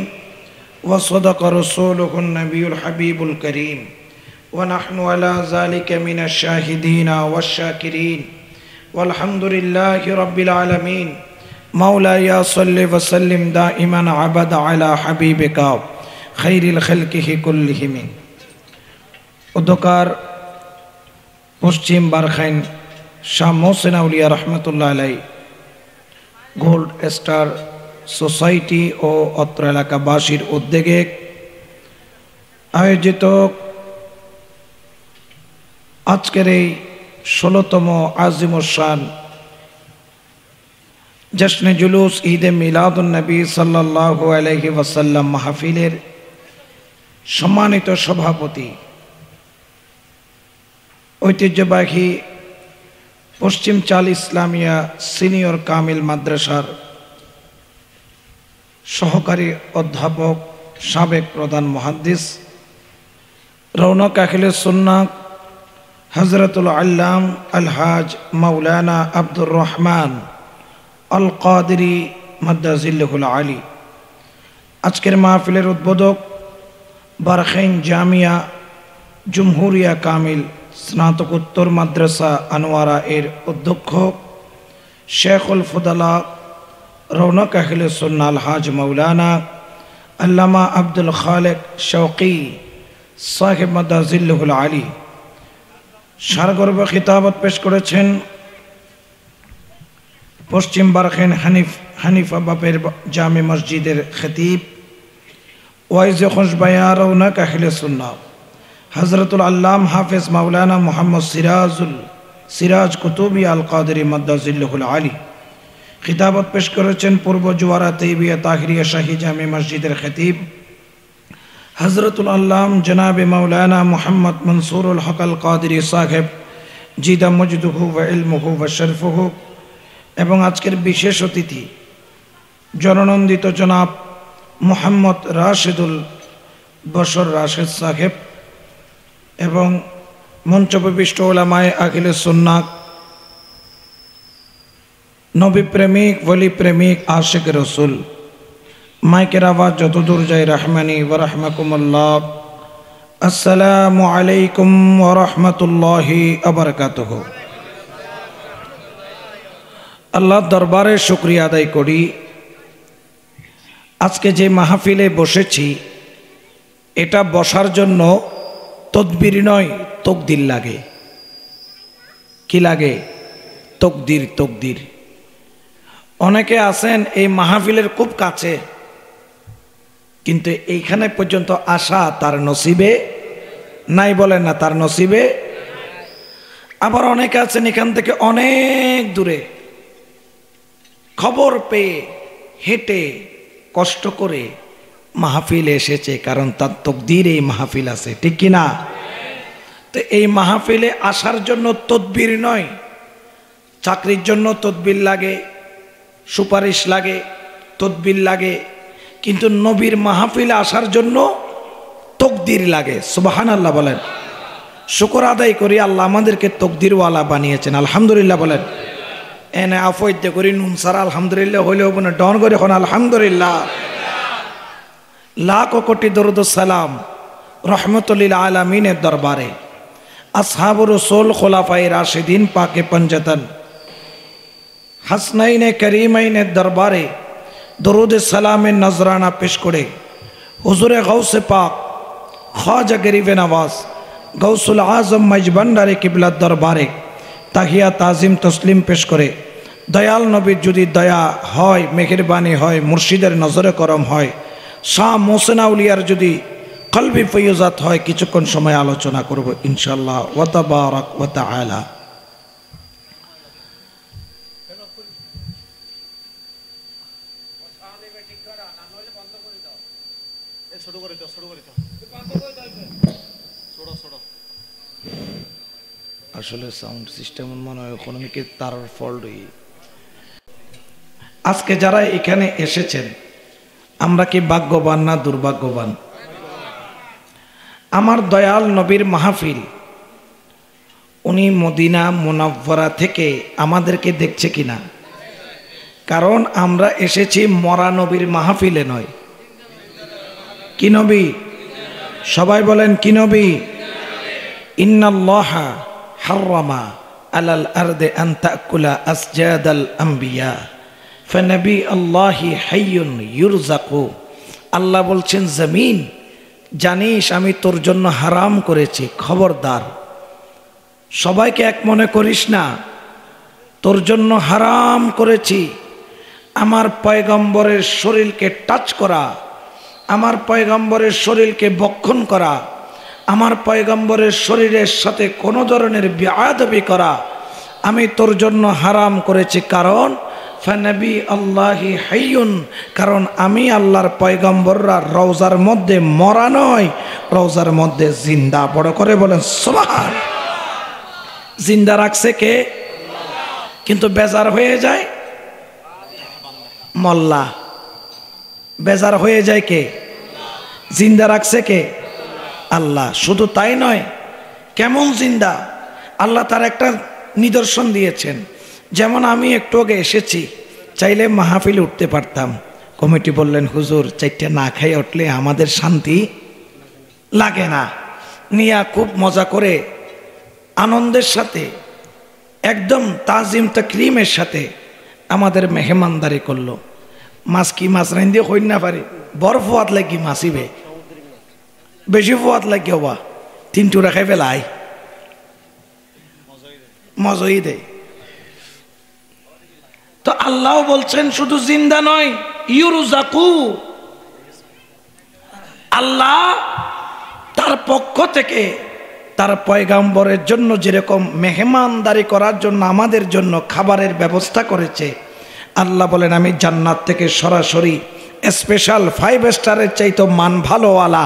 S1: व सदक़ रसूलुहुन नबियुल हबीबुल करीम व नहनु अला ज़ालिका मिनश शाहिदीन वश्शाकिरीन वल्हम्दुलिल्लाहि रब्बिल आलमीन। मौलाया सल्लि व सल्लिम दाइमान अबदा अला हबीबिका खैरिल खल्किहि कुल्लिहिम। उद्कार पश्चिम बारखाइन शाह मोहसिन आउलिया रहमतुल्लाह अलैहि गोल्ड स्टार सोसाइटी ও অত্র এলাকাবাসীর উদ্যোগে আয়োজিত আজকের এই 16তম আজিমুশ-শান জশ্নে জুলুস ঈদে মিলাদুন নবী সাল্লাল্লাহু আলাইহি ওয়াসাল্লাম মাহফিলের সম্মানিত সভাপতি, ঐতিহ্যবাহী পশ্চিম চাল ইসলামিয়া সিনিয়র কামিল মাদ্রাসার সহকারী অধ্যাপক, সাবেক প্রধান মুহাদ্দিস, রৌনক আহলে সুন্নাহ হযরতুল আল্লাম আলহাজ মাওলানা আব্দুর রহমান আল কাদেরী মাদ্দাজিল্লাহুল আলী, আজকের মাহফিলের উদ্বোধক বারখাইন জামিয়া জুমহুরিয়া কামিল স্নাতকোত্তর মাদ্রাসা আনোয়ারা এর অধ্যক্ষ শেখুল ফুদালা রৌনক আহলে সুন্নাহ আলহাজ মাওলানা আল্লামা আব্দুল খালেক শৌকি সাহেব মাদ্দাজিল্লাহুল আলী সারগর্ভ খিতাবত পেশ করেছেন পশ্চিম বারখাইন হানিফা বাপের জামে মসজিদের খতিব ওয়াইজ খুশবায়া রৌনক আহলে সুন্নাহ হযরতুল আল্লাম হাফেজ মাওলানা মুহাম্মদ সিরাজ কুতুবী আল কাদেরী মাদ্দাজিল্লাহুল আলী। খিতাবত পেশ করেছেন পূর্ব জুয়ারা তৈবিয়া তাহিরিয়া শাহী জামে মসজিদের খতিব হযরতুল আল্লাম জনাবে মাওলানা মুহাম্মদ মনসুরুল হক আল কাদেরী সাহেব জিদা মজদুহু ওয়া ইলমুহু ওয়া শরফুহু, এবং আজকের বিশেষ অতিথি জননন্দিত জনাব মোহাম্মদ রাশেদুল বশর রাশেদ সাহেব এবং মঞ্চবিষ্ট উলামায়ে আহলে সুন্নাহ, নবী প্রেমিক, ওলি প্রেমিক, আশিক রসুল, মাইকের আওয়াজ যতদূর যায় রহমানি ওয়া রাহমাকুমুল্লাহ। আসসালামু আলাইকুম ওয়া রাহমাতুল্লাহি ওয়া বারাকাতুহু। আল্লাহর দরবারে শুকরিয়া আদায় করি, আজকে যে মাহফিলে বসেছি এটা বসার জন্য তদবির নয়, তকদির লাগে। কি লাগে? তকদির। তকদির। অনেকে আছেন এই মাহফিলের খুব কাছে, কিন্তু এইখানে পর্যন্ত আসা তার নসিবে নাই, বলেন না তার নসিবে। আবার অনেকে আছেন এখান থেকে অনেক দূরে খবর পেয়ে হেঁটে কষ্ট করে মাহফিলে এসেছে, কারণ তার তকদির এই মাহফিল আছে, ঠিক কিনা? তো এই মাহফিলে আসার জন্য তদবির নয়, চাকরির জন্য তদবির লাগে, সুপারিশ লাগে, তদবির লাগে, কিন্তু নবীর মাহফিলে আসার জন্য তকদির লাগে। সুবহানাল্লাহ বলেন। শুকর আদায় করি, আল্লাহ আমাদেরকে তকদিরওয়ালা বানিয়েছেন, আলহামদুলিল্লাহ বলেন। এনে আফইতে করি নুন সারা আলহামদুলিল্লাহ হইলেও না, ডন করে এখন আলহামদুলিল্লাহ। লাখ কোটি দরুদ সালাম রহমতুল লিল আলামিনের দরবারে, আসহাবুর রাসূল খুলাফায়ে রাশিদিন পাকে পঞ্জতন হাসনাইনে করিমাইনের দরবারে দরুদ সালামের নজরানা পেশ করে হুজুরে গৌসে পাক খ্বাজা গরিবে নওয়াজ গৌসুল আজম মজবন্ডারে কিবলার দরবারে তাহিয়া তাজিম তসলিম পেশ করে দয়াল নবীর যদি দয়া হয়, মেহেরবানি হয়, মুর্শিদের নজরে করম হয়, শাহ মোহসেন আউলিয়ার যদি কলবি ফয়ুজাত হয়, কিছুক্ষণ সময় আলোচনা করব ইনশাআল্লাহ। ওয়া তাবারাক ওয়া তাআলা। আসলে সাউন্ড সিস্টেম মনে হয় ইকোনমিকে তার ফল্ট। আজকে যারা এখানে এসেছেন আমরা কি ভাগ্যবান না দুর্ভাগ্যবান? আমার দয়াল নবীর মাহফিল, উনি মদিনা মুনাওয়ারা থেকে আমাদেরকে দেখছে কিনা? কারণ আমরা এসেছি মরা নবীর মাহফিলে নয়। কি নবী? সবাই বলেন কি নবী? ইন্নাল্লাহা হাররামা আলাল আরদি আন তাকুলা আসজাদাল আম্বিয়া ফানবী আল্লাহি হাইয়ুন ইউরজাকু। আল্লাহ বলছেন জমিন জানিস আমি তোর জন্য হারাম করেছি, খবরদার সবাইকে এক মনে করিস না, তোর জন্য হারাম করেছি আমার পয়গম্বরের শরীরকে টাচ করা, আমার পয়গম্বরের শরীরকে বক্ষণ করা, আমার পয়গম্বরের শরীরের সাথে কোনো ধরনের বেয়াদবি করা আমি তোর জন্য হারাম করেছি, কারণ ফানবী আল্লাহি হাইয়ুন, কারণ আমি আল্লাহর পয়গম্বররা রওজার মধ্যে মরা নয়, রওজার মধ্যে জিন্দা। বড় করে বলেন সুবহান। জিন্দা রাখছে কে? কিন্তু বেজার হয়ে যায় মোল্লা, বেজার হয়ে যায় কে? জিন্দা রাখছে কে? আল্লাহ। শুধু তাই নয়, কেমন জিন্দা, আল্লাহ তার একটা নিদর্শন দিয়েছেন। যেমন আমি একটু আগে এসেছি, চাইলে মাহফিলে উঠতে পারতাম, কমিটি বললেন হুজুর চারটে না খাই উঠলে আমাদের শান্তি লাগে না। নিয়া খুব মজা করে আনন্দের সাথে একদম তাজিম তাকরিমের সাথে আমাদের মেহমানদারি করলো। মাছ কি মাছ রাইন দিয়ে হইন না পারে, বড় ফোয়াত লাগি মাছিবে, বেশি ফোয়াত লাগে হবা তিনটু রাখাই ফেলাই মজাই দেয়। তো আল্লাহ বলছেন শুধু জিন্দা নয়, ইউরজাকু, আল্লাহ তার পক্ষ থেকে তার পয়গাম্বরের জন্য যেরকম মেহমানদারি করার জন্য আমাদের জন্য খাবারের ব্যবস্থা করেছে, আল্লাহ বলেন আমি জান্নাত থেকে সরাসরি স্পেশাল 5 স্টারের চাইতো মান ভালোওয়ালা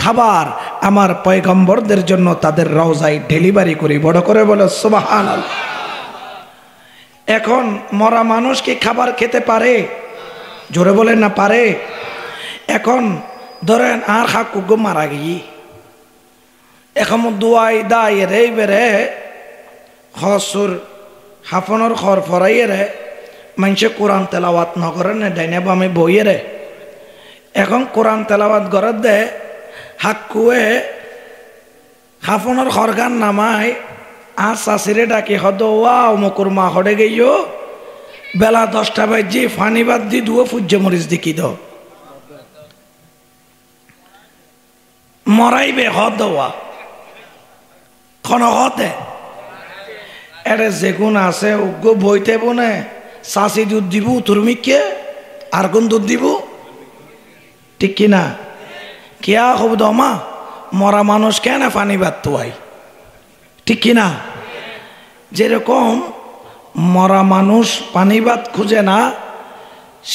S1: খাবার আমার পয়গম্বরদের জন্য তাদের রওজায় ডেলিভারি করি। বড় করে বলো সুবহানাল্লাহ। এখন মরা মানুষ কি খাবার খেতে পারে? জোরে বলেন না পারে। এখন ধরেন আর হাকুগো মারা গিয়ে এখন দুয়াই দাই রে বেড়ে হসুর হাফনের খর ফরাইয়ে রে মানুষে কোরআন তেলাওয়াত নকরে না ডাইনে বামে বইয়ে রে। এখন কোরআন তেলাওয়াত করে দে হাকুয়ে হাফনের খরগান নামায় আর শাশিরে ডাকি হদ ওয়াও মকুর মা হড়ে গেইও বেলা 10টা বাজে ফানি বাদ দি দুও ফুজ্জে মরিচ দেখি দ মরাইবে হদ ওয়া খন হতে এরে যেগুন আছে উগ্র বইতে বনে শাশি দুধ দিব তুরমিকে আর কোন দুধ দিব, ঠিক কিনা? কেয়া হব দমা মরা মানুষ কেন ফানি বাদ তোয়াই, ঠিক কিনা? যেরকম মরা মানুষ পানিবাদ খুঁজে না,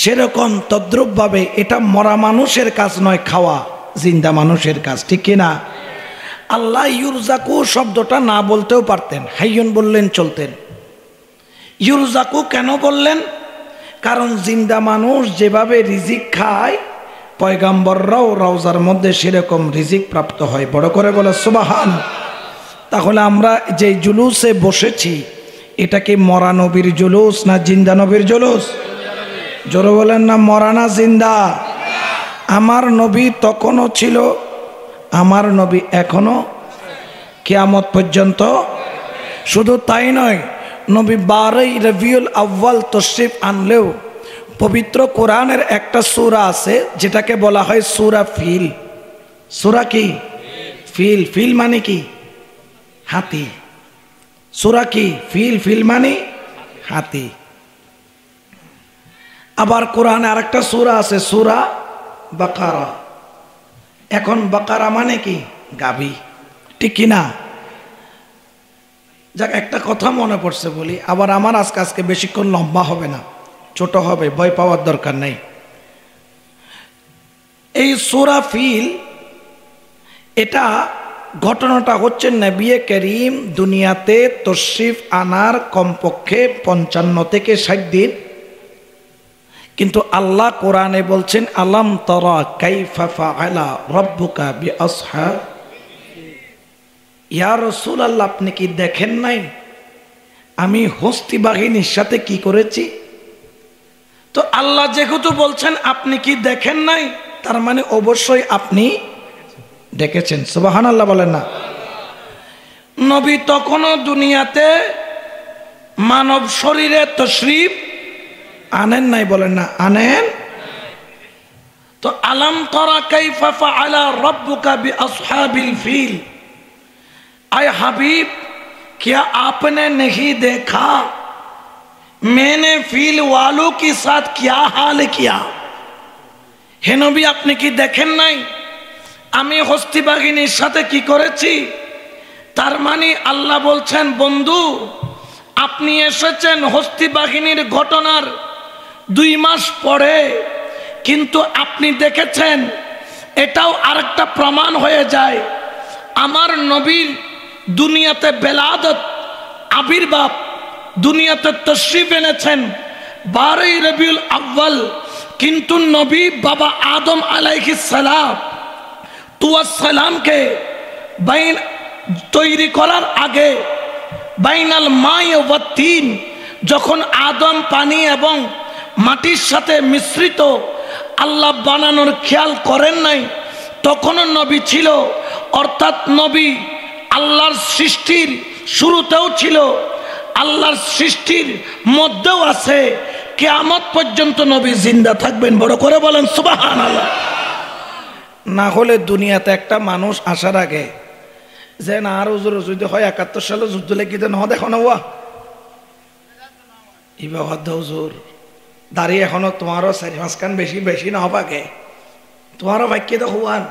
S1: সেরকম তদ্রুপভাবে এটা মরা মানুষের কাজ নয়, খাওয়া জিন্দা মানুষের কাজ, ঠিক কিনা? আল্লাহ ইউরজাকু শব্দটা না বলতেও পারতেন, হাইয়ুন বললেন চলতেন। ইউরজাকু কেন বললেন? কারণ জিন্দা মানুষ যেভাবে রিজিক খায় পয়গাম্বররাও রওজার মধ্যে সেরকম রিজিক প্রাপ্ত হয়। বড় করে বলে সুবহান। তাহলে আমরা যে জুলুসে বসেছি এটা কি মরা নবীর জুলুস না জিন্দা নবীর জুলুস? জোরে বলেন না মরা না জিন্দা? আমার নবী তখনও ছিল, আমার নবী এখনো কিয়ামত পর্যন্ত। শুধু তাই নয়, নবী 12ই রবিউল আউয়াল তশরিফ আনলেও পবিত্র কোরআনের একটা সূরা আছে যেটাকে বলা হয় সূরা ফিল। সূরা কি? ফিল। ফিল মানে কি? হাতি। সূরা কি? ফিল। ফিল মানে হাতি। আবার কোরআনে আরেকটা সূরা আছে সূরা বাকারা। এখন বাকারা মানে কি? গাভী, ঠিক কিনা? যাক, একটা কথা মনে পড়ছে বলি, আবার আমার আজকে বেশিক্ষণ লম্বা হবে না, ছোট হবে, ভয় পাওয়ার দরকার নেই। এই সূরা ফিল এটা ঘটনাটা হচ্ছে নবী করিম দুনিয়াতে তশরিফ আনার কমপক্ষে 55 থেকে 60 দিন। কিন্তু আল্লাহ কোরআনে বলছেন আলাম তারা কাইফা ফাআলা রাব্বুকা বিআসহাব। ইয়া রাসূলুল্লাহ, আপনি কি দেখেন নাই আমি হস্তি বাহিনীর সাথে কি করেছি? তো আল্লাহ যেহেতু বলছেন আপনি কি দেখেন নাই, তার মানে অবশ্যই আপনি দেখেছেন। সুবহানাল্লাহ বলেন না? নবী তখনও দুনিয়াতে মানব শরীরে তশরিফ আনেন নাই, বলেন না আনেন। তো আলাম তারা কাইফা ফাআলা রাব্বুকা বিআসহাবিল ফিল। आए हबीब, क्या आपने नहीं देखा मैंने फील वालों के साथ क्या हाल किया? हे नबी, আপনি কি দেখেন নাই আমি হস্তি বাঘিনীর সাথে কি করেছি, তার মানে আল্লাহ বলছেন বন্ধু আপনি এসেছেন হস্তি বাঘিনীর ঘটনার 2 মাস পরে, কিন্তু আপনি দেখেছেন, এটাও আরেকটা প্রমাণ হয়ে যায় আমার নবীর দুনিয়াতে বেলাদত আবির্ভাব, দুনিয়াতে তশরিফ এনেছেন 12ই রবিউল আউয়াল, কিন্তু নবী বাবা আদম আলাইহিস সালামকে বাইন তৈরি করার আগে বাইনাল মাই ওয়া তিন, যখন আদম পানি এবং মাটির সাথে মিশ্রিত আল্লাহ বানানোর খেয়াল করেন নাই, তখনও নবী ছিল। অর্থাৎ নবী আল্লাহর সৃষ্টির শুরুতেও ছিল, আল্লাহর সৃষ্টির মধ্যেও আছে, কিয়ামত পর্যন্ত নবী জিন্দা থাকবেন। বড় করে বলেন সুবহানাল্লাহ। না হলে দুনিয়াতে একটা মানুষ আসার আগে যে না আর হুজুর যদি হয় 71 সালে যুদ্ধ লেগিতে ন দেখো না ওয়া ইবাদ হুজুর দাঁড়িয়ে এখনো তোমারও 4-5 কান বেশি বেশি না হবাকে, তোমারও ভাগ্য তো হওয়ান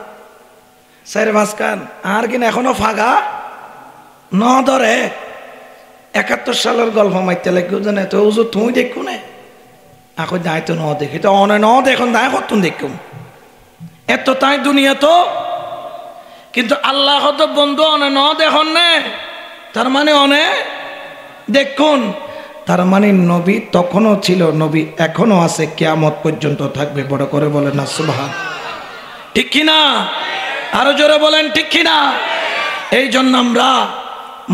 S1: 4-5 কান আর কিনা এখনো ফাঁকা ন ধরে 71 সালের গল্প মাইতে লাগবে জানে তো হুজুর তুমি দেখো না এখন দায় তো ন দেখি তো অনে ন দেখুন দায় কতক্ষণ দেখুন এত তাই দুনিয়া তো, কিন্তু আল্লাহ তো বন্ধু অনে ন দেখুন না, তার মানে অনে দেখুন, তার মানে নবী তখনও ছিল, নবী এখনো আছে, কিয়ামত পর্যন্ত থাকবে। বড় করে বলেন না সুবহান, ঠিক কিনা? আরো জোরে বলেন ঠিক কিনা? এই জন্য আমরা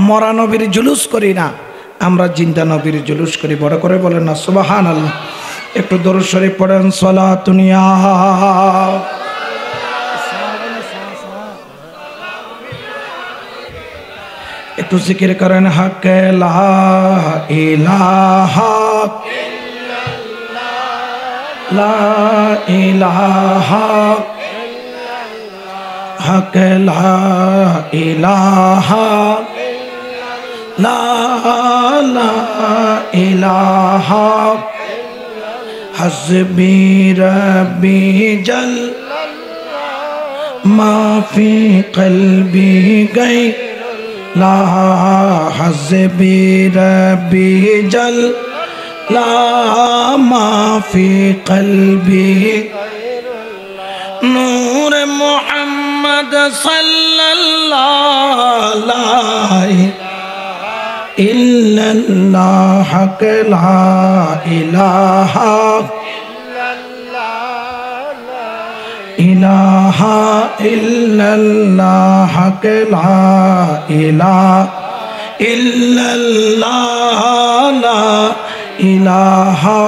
S1: মরা নবীর জুলুস করি না, আমরা জিন্দা নবীর জুলুস করি। বড় করে বলেন না সুবহানাল্লাহ। একটু দরুদ শরীফ পড়েন, সালাতুন ইয়া একটু জিকির করেন, হক লা ইলাহা লা ইলাহা হক লা ইলাহা লা ইলাহা হাসবি রব্বি জল মা ফি কলবি গায় লা হাসবি রব্বি জল লা মা ফি কলবি নূর মুহাম্মদ সাল্লাল্লাহু আলাইহি ইল্লাল্লাহ হক লা ইলাহা ইলাহা ইল্লাল্লাহ হক লা ইলাহা ইল্লাল্লাহ লা ইলাহা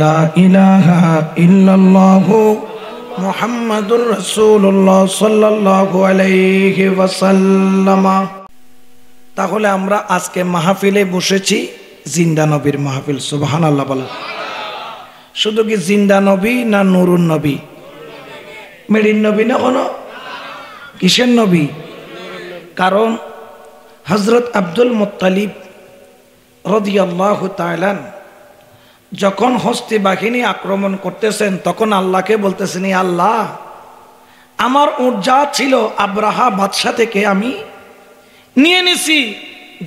S1: লা ইলাহা ইল্লাল্লাহ মুহাম্মাদুর রাসূলুল্লাহ সাল্লাল্লাহু আলাইহি ওয়াসাল্লাম। তাহলে আমরা আজকে মাহফিলে বসেছি জিন্দা নবীর মাহফিল। সুবহানাল্লাহ বলেন। শুধু কি জিন্দা নবী না নুরুন নবী? মেরিন নবী না কোনো কিসের নবী? কারণ হযরত আব্দুল মুত্তালিব রাদিয়াল্লাহু তাআলা যখন হস্তি বাহিনী আক্রমণ করতেছেন তখন আল্লাহকে বলতেছেন, আল্লাহ আমার উট যা ছিল আব্রাহা বাদশা থেকে আমি নিয়ে নিছি,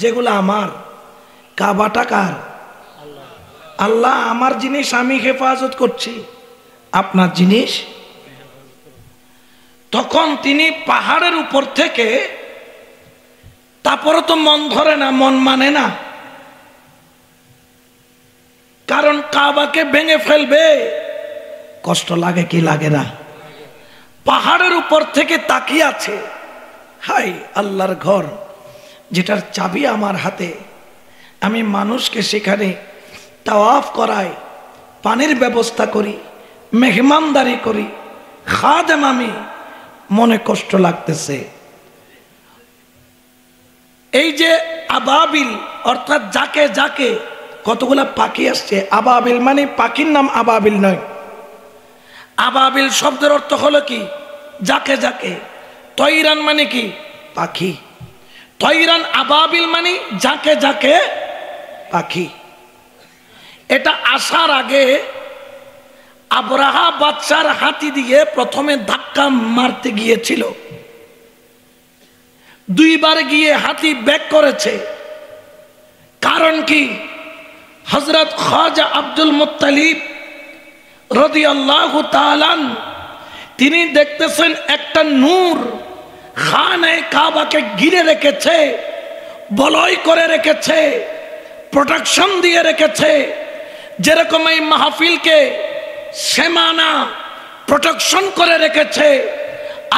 S1: যেগুলো আমার, কাবাটা কার? আল্লাহ আমার জিনিস আমি হেফাজত করছি, আপনার জিনিস। তখন তিনি পাহাড়ের উপর থেকে, তারপরে তো মন ধরে না, মন মানে না, কারণ কাবাকে ভেঙে ফেলবে, কষ্ট লাগে কি লাগে না? পাহাড়ের উপর থেকে তাকিয়ে আছে, হাই আল্লাহর ঘর যেটার চাবি আমার হাতে, আমি মানুষকে সেখানে তাওয়াফ করাই, পানির ব্যবস্থা করি, মেহমানদারি করি, খাদেম আমি, মনে কষ্ট লাগতেছে। এই যে আবাবিল অর্থাৎ যাকে যাকে, কতগুলা পাখি আসছে, আবাবিল মানে পাখির নাম আবাবিল নয়। আবাবিল শব্দের অর্থ হলো কি? যাকে যাকে। তৈরান মানে কি? পাখি। তৈরান আবাবিল মানে যাকে যাকে পাখি। এটা আসার আগে আবরাহা বাদশার হাতি দিয়ে প্রথমে ধাক্কা মারতে গিয়েছিল, দুইবার গিয়ে হাতি ব্যাক করেছে। কারণ কি? হযরত খাজা আব্দুল মুত্তালিব রাদিয়াল্লাহু তাআলা তিনি দেখতেছেন একটা নূর খানে কাবাকে ঘিরে রেখেছে, বলয় করে রেখেছে, প্রোটেকশন দিয়ে রেখেছে। যেরকম এই মাহফিলকে সীমানা প্রোটেকশন করে রেখেছে,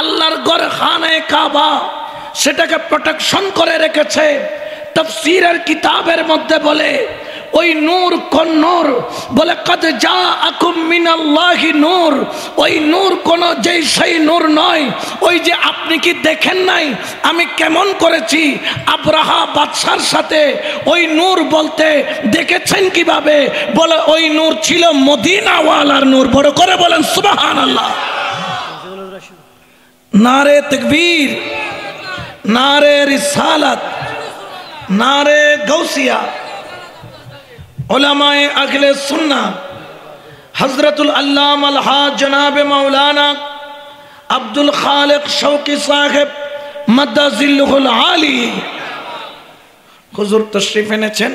S1: আল্লাহর ঘর খানে কাবা সেটাকে প্রোটেকশন করে রেখেছে। তাফসীরের কিতাবের মধ্যে বলে ওই নূর কোন নূর? বলে কদ জাআকুম মিনাল্লাহি নূর। ওই নূর কোন যেই সেই নূর নয়, ওই যে আপনি কি দেখেন নাই আমি কেমন করেছি আবরাহা বাদশার সাথে? ওই নূর বলতে দেখেছেন কিভাবে? বলে ওই নূর ছিল মদিনাওয়ালার নূর। বড় করে বলেন সুবহানাল্লাহ। নারে তাকবীর, নারে রিসালাত, নারে গৌসিয়া। উলামায়ে আহলে সুন্নাহ হযরতুল আল্লামা আল-হাজ জনাবে মাওলানা আব্দুল খালিক শৌকি সাহেব মাদাজিল্লুহুল আলী হুজুর তশরিফ এনেছেন।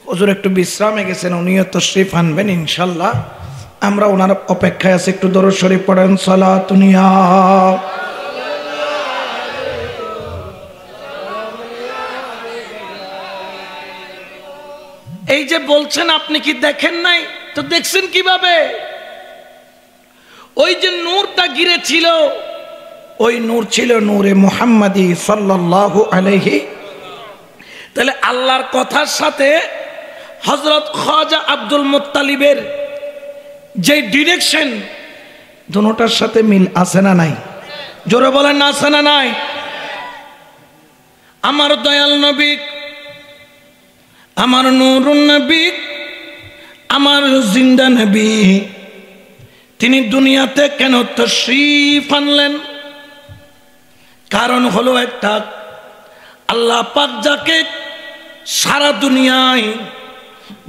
S1: হুজুর একটু বিশ্রামে গেছেন, উনিও তশরিফ আনবেন ইনশাআল্লাহ। আমরা ওনার অপেক্ষায় আছি। একটু দরুদ শরীফ পড়েন। সালাতুন ইয়া এই যে বলছেন আপনি কি দেখেন নাই, তো দেখছেন কিভাবে? ওই যে নূরটা ঘিরে ছিল, ওই নূর ছিল নূরে মুহাম্মাদি সাল্লাল্লাহু আলাইহি। তাহলে আল্লাহর কথার সাথে হযরত খাজা আব্দুল মুত্তালিবের যে ডিরেকশন, দুটোটার সাথে মিল আছে না নাই? জোরে বলেন না আছে না নাই? আমার দয়াল নবী, আমার নূরুন নবী, আমার জিন্দা নবী, তিনি দুনিয়াতে কেন তশরীফ আনলেন? কারণ হলো একটা, আল্লাহ পাক যাকে সারা দুনিয়ায়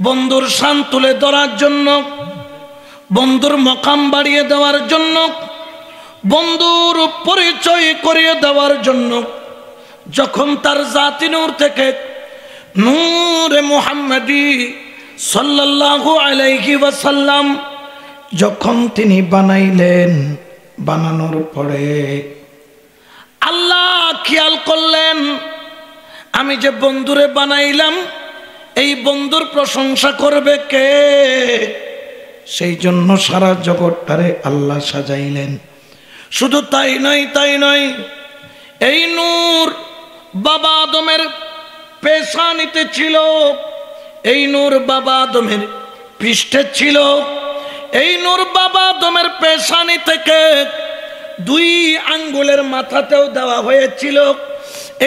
S1: বন্ধুর শান তুলে ধরার জন্য, বন্ধুর মকাম বাড়িয়ে দেওয়ার জন্য, বন্ধুর পরিচয় করিয়ে দেওয়ার জন্য, যখন তার জাতি নূর থেকে নূরে মুহাম্মাদি সাল্লাল্লাহু আলাইহি ওয়াসাল্লাম যখন তিনি বানাইলেন, বানানোর পরে আল্লাহ খেয়াল করলেন আমি যে বন্ধুরে বানাইলাম এই বন্ধুর প্রশংসা করবে কে? সেই জন্য সারা জগৎটারে আল্লাহ সাজাইলেন। শুধু তাই নয়, তাই নয়, এই নূর বাবা আদমের পেশানিতে ছিল, এই নূর বাবা আদমের পৃষ্ঠে ছিল, এই নূর বাবা আদমের পেশানি থেকে 2 আঙ্গুলের মাথাতেও দেওয়া হয়েছিল।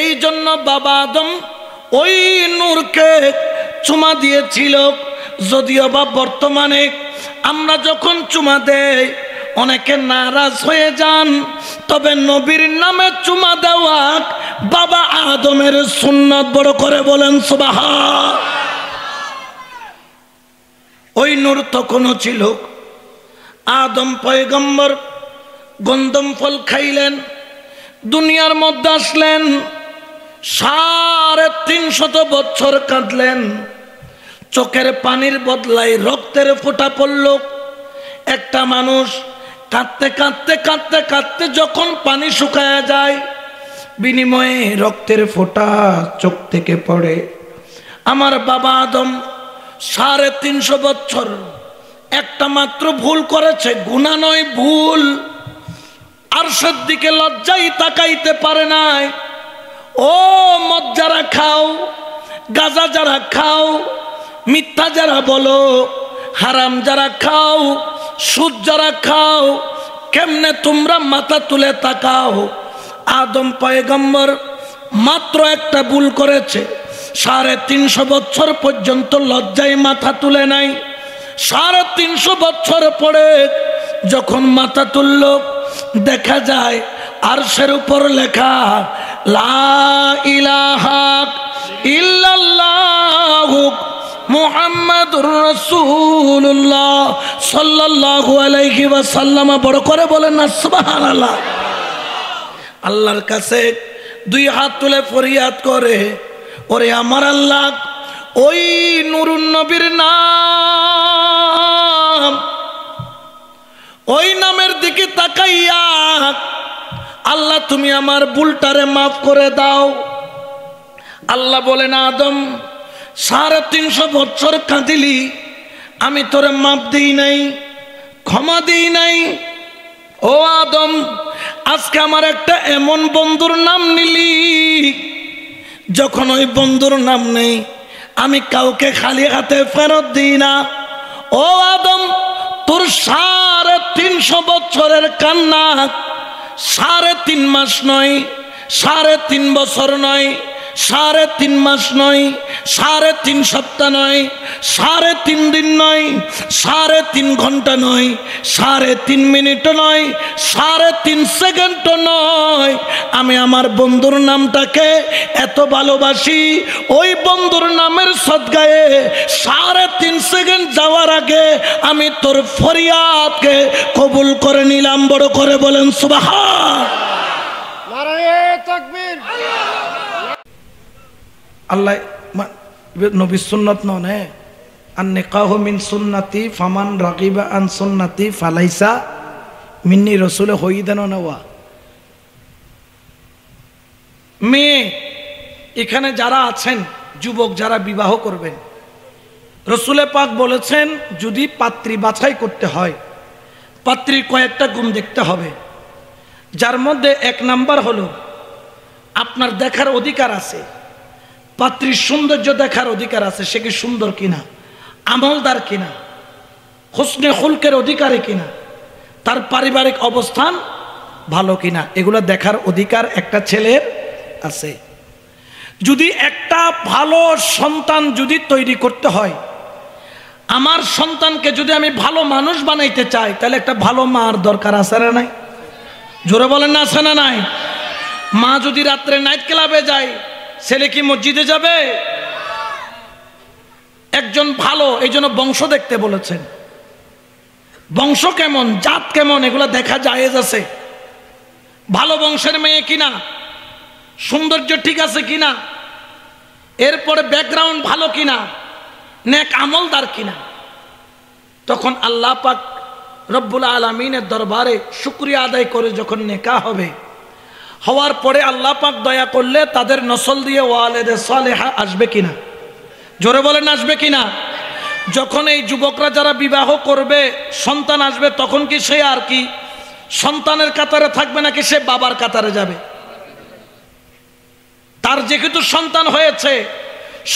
S1: এই জন্য বাবা আদম ওই নূরকে চুমা দিয়েছিল। যদিও বা বর্তমানে আমরা যখন চুমা দেই অনেকে নারাজ হয়ে যান, তবে নবীর নামে চুমা দেওয়া বাবা আদমের সুন্নাত। বড় করে বলেন সুবহান। ওই নূর তখনও ছিল। আদম পয়গম্বর গন্ধম ফল খাইলেন, দুনিয়ার মধ্যে আসলেন, 350 বছর কাঁদলেন, চোখের পানির বদলায় রক্তের ফোঁটা পড়ল। একটা মানুষ কাঁদতে কাঁদতে কাঁদতে কাঁদতে যখন পানি শুকায়া যায়, বিনিময়ে রক্তের ফোঁটা চোখ থেকে পড়ে। আমার বাবা আদম 350 বছর একটা মাত্র ভুল করেছে, গুনাহ নয় ভুল। আরশের দিকে লজ্জাই তাকাইতে পারে নাই। ও মদ যারা খাও, গাঁজা যারা খাও, মিথ্যা যারা বলো, হারাম যারা খাও, সুদ যারা খাও, কেমনে তোমরা মাথা তুলে তাকাও? আদম পয়গম্বর মাত্র একটা ভুল করেছে, 350 বছর পর্যন্ত লজ্জায় মাথা তুলে নাই। 350 বছর পরে যখন মাথা তুলল, দেখা যায় আরশের উপর লেখা লা ইলাহা ইল্লাল্লাহু মুহাম্মাদুর রাসূলুল্লাহ সাল্লাল্লাহু আলাইহি ওয়াসাল্লাম। বড় করে বলেন না সুবহানাল্লাহ। আল্লাহর কাছে দুই হাত তুলে ফরিয়াদ করে, ওরে আমার আল্লাহ, ওই নূরুন নবীর নাম, ওই নামের দিকে তাকাইয়া আল্লাহ তুমি আমার ভুলটারে মাফ করে দাও। আল্লাহ বলেন, আদম 350 বছর কাঁদিলি, আমি তোরে মাফ দিই নাই, ক্ষমা দিই নাই। ও আদম, আজকে আমার একটা এমন বন্ধুর নাম নিলি, যখন ওই বন্ধুর নাম নেই আমি কাউকে খালি হাতে ফেরত দিই না। ও আদম, তোর 350 বছরের কান্না 3.5 মাস নয়, 3.5 বছর নয়, 3.5 মাস নয়, 3.5 সপ্তাহ নয়, 3.5 দিন নয়, 3.5 ঘন্টা নয়, 3.5 মিনিট নয়, 3.5 সেকেন্ড নয়। আমি আমার বন্ধুর নামটাকে এত ভালোবাসি, ওই বন্ধুর নামের সদগায়ে 3.5 সেকেন্ড যাওয়ার আগে আমি তোর ফরিয়াদকে কবুল করে নিলাম। বড় করে বলেন সুবহান।
S2: নারায়ে তাকবীর।
S1: আল্লাহ নবী সুন্নত নয়, আর নিকাহু মিন সুন্নতি ফামান রাগিবা আন সুন্নতি ফালাইসা মিন্নি। রসুলে হই দেন নেওয়া মেয়ে এখানে যারা আছেন, যুবক যারা বিবাহ করবেন, রসুলে পাক বলেছেন যদি পাত্রী বাছাই করতে হয়, পাত্রীর কয়েকটা গুণ দেখতে হবে। যার মধ্যে 1 নাম্বার হলো আপনার দেখার অধিকার আছে, পাত্রীর সৌন্দর্য দেখার অধিকার আছে, সে কি সুন্দর কিনা, আমলদার কিনা, হুসনে খুলকের অধিকারী কিনা, তার পারিবারিক অবস্থান ভালো কিনা, এগুলো দেখার অধিকার একটা ছেলের আছে। যদি একটা ভালো সন্তান যদি তৈরি করতে হয়, আমার সন্তানকে যদি আমি ভালো মানুষ বানাইতে চাই, তাহলে একটা ভালো মার দরকার আছে না নাই? জোরে বলেন না, আছে না নাই? মা যদি রাত্রে নাইট ক্লাবে যায়, ছেলে কি মসজিদে যাবে? একজন ভালো, এই জন্য বংশ দেখতে বলেছেন। বংশ কেমন, জাত কেমন, এগুলো দেখা জায়েজ আছে। ভালো বংশের মেয়ে কিনা, সৌন্দর্য ঠিক আছে কিনা, এরপরে ব্যাকগ্রাউন্ড ভালো কিনা, নেক আমলদার কিনা, তখন আল্লাহ পাক রব্বুল আলামিনের দরবারে শুকরিয়া আদায় করে যখন নেকাহ হবে, হওয়ার পরে আল্লাহ পাক দয়া করলে তাদের নসল দিয়ে ওয়ালেদে সালেহা আসবে কিনা? জোরে বলেন আসবে কিনা? যখন এই যুবকরা যারা বিবাহ করবে, সন্তান আসবে, তখন কি সে আর কি সন্তানের কাতারে থাকবে নাকি সে বাবার কাতারে যাবে? তার যেহেতু সন্তান হয়েছে,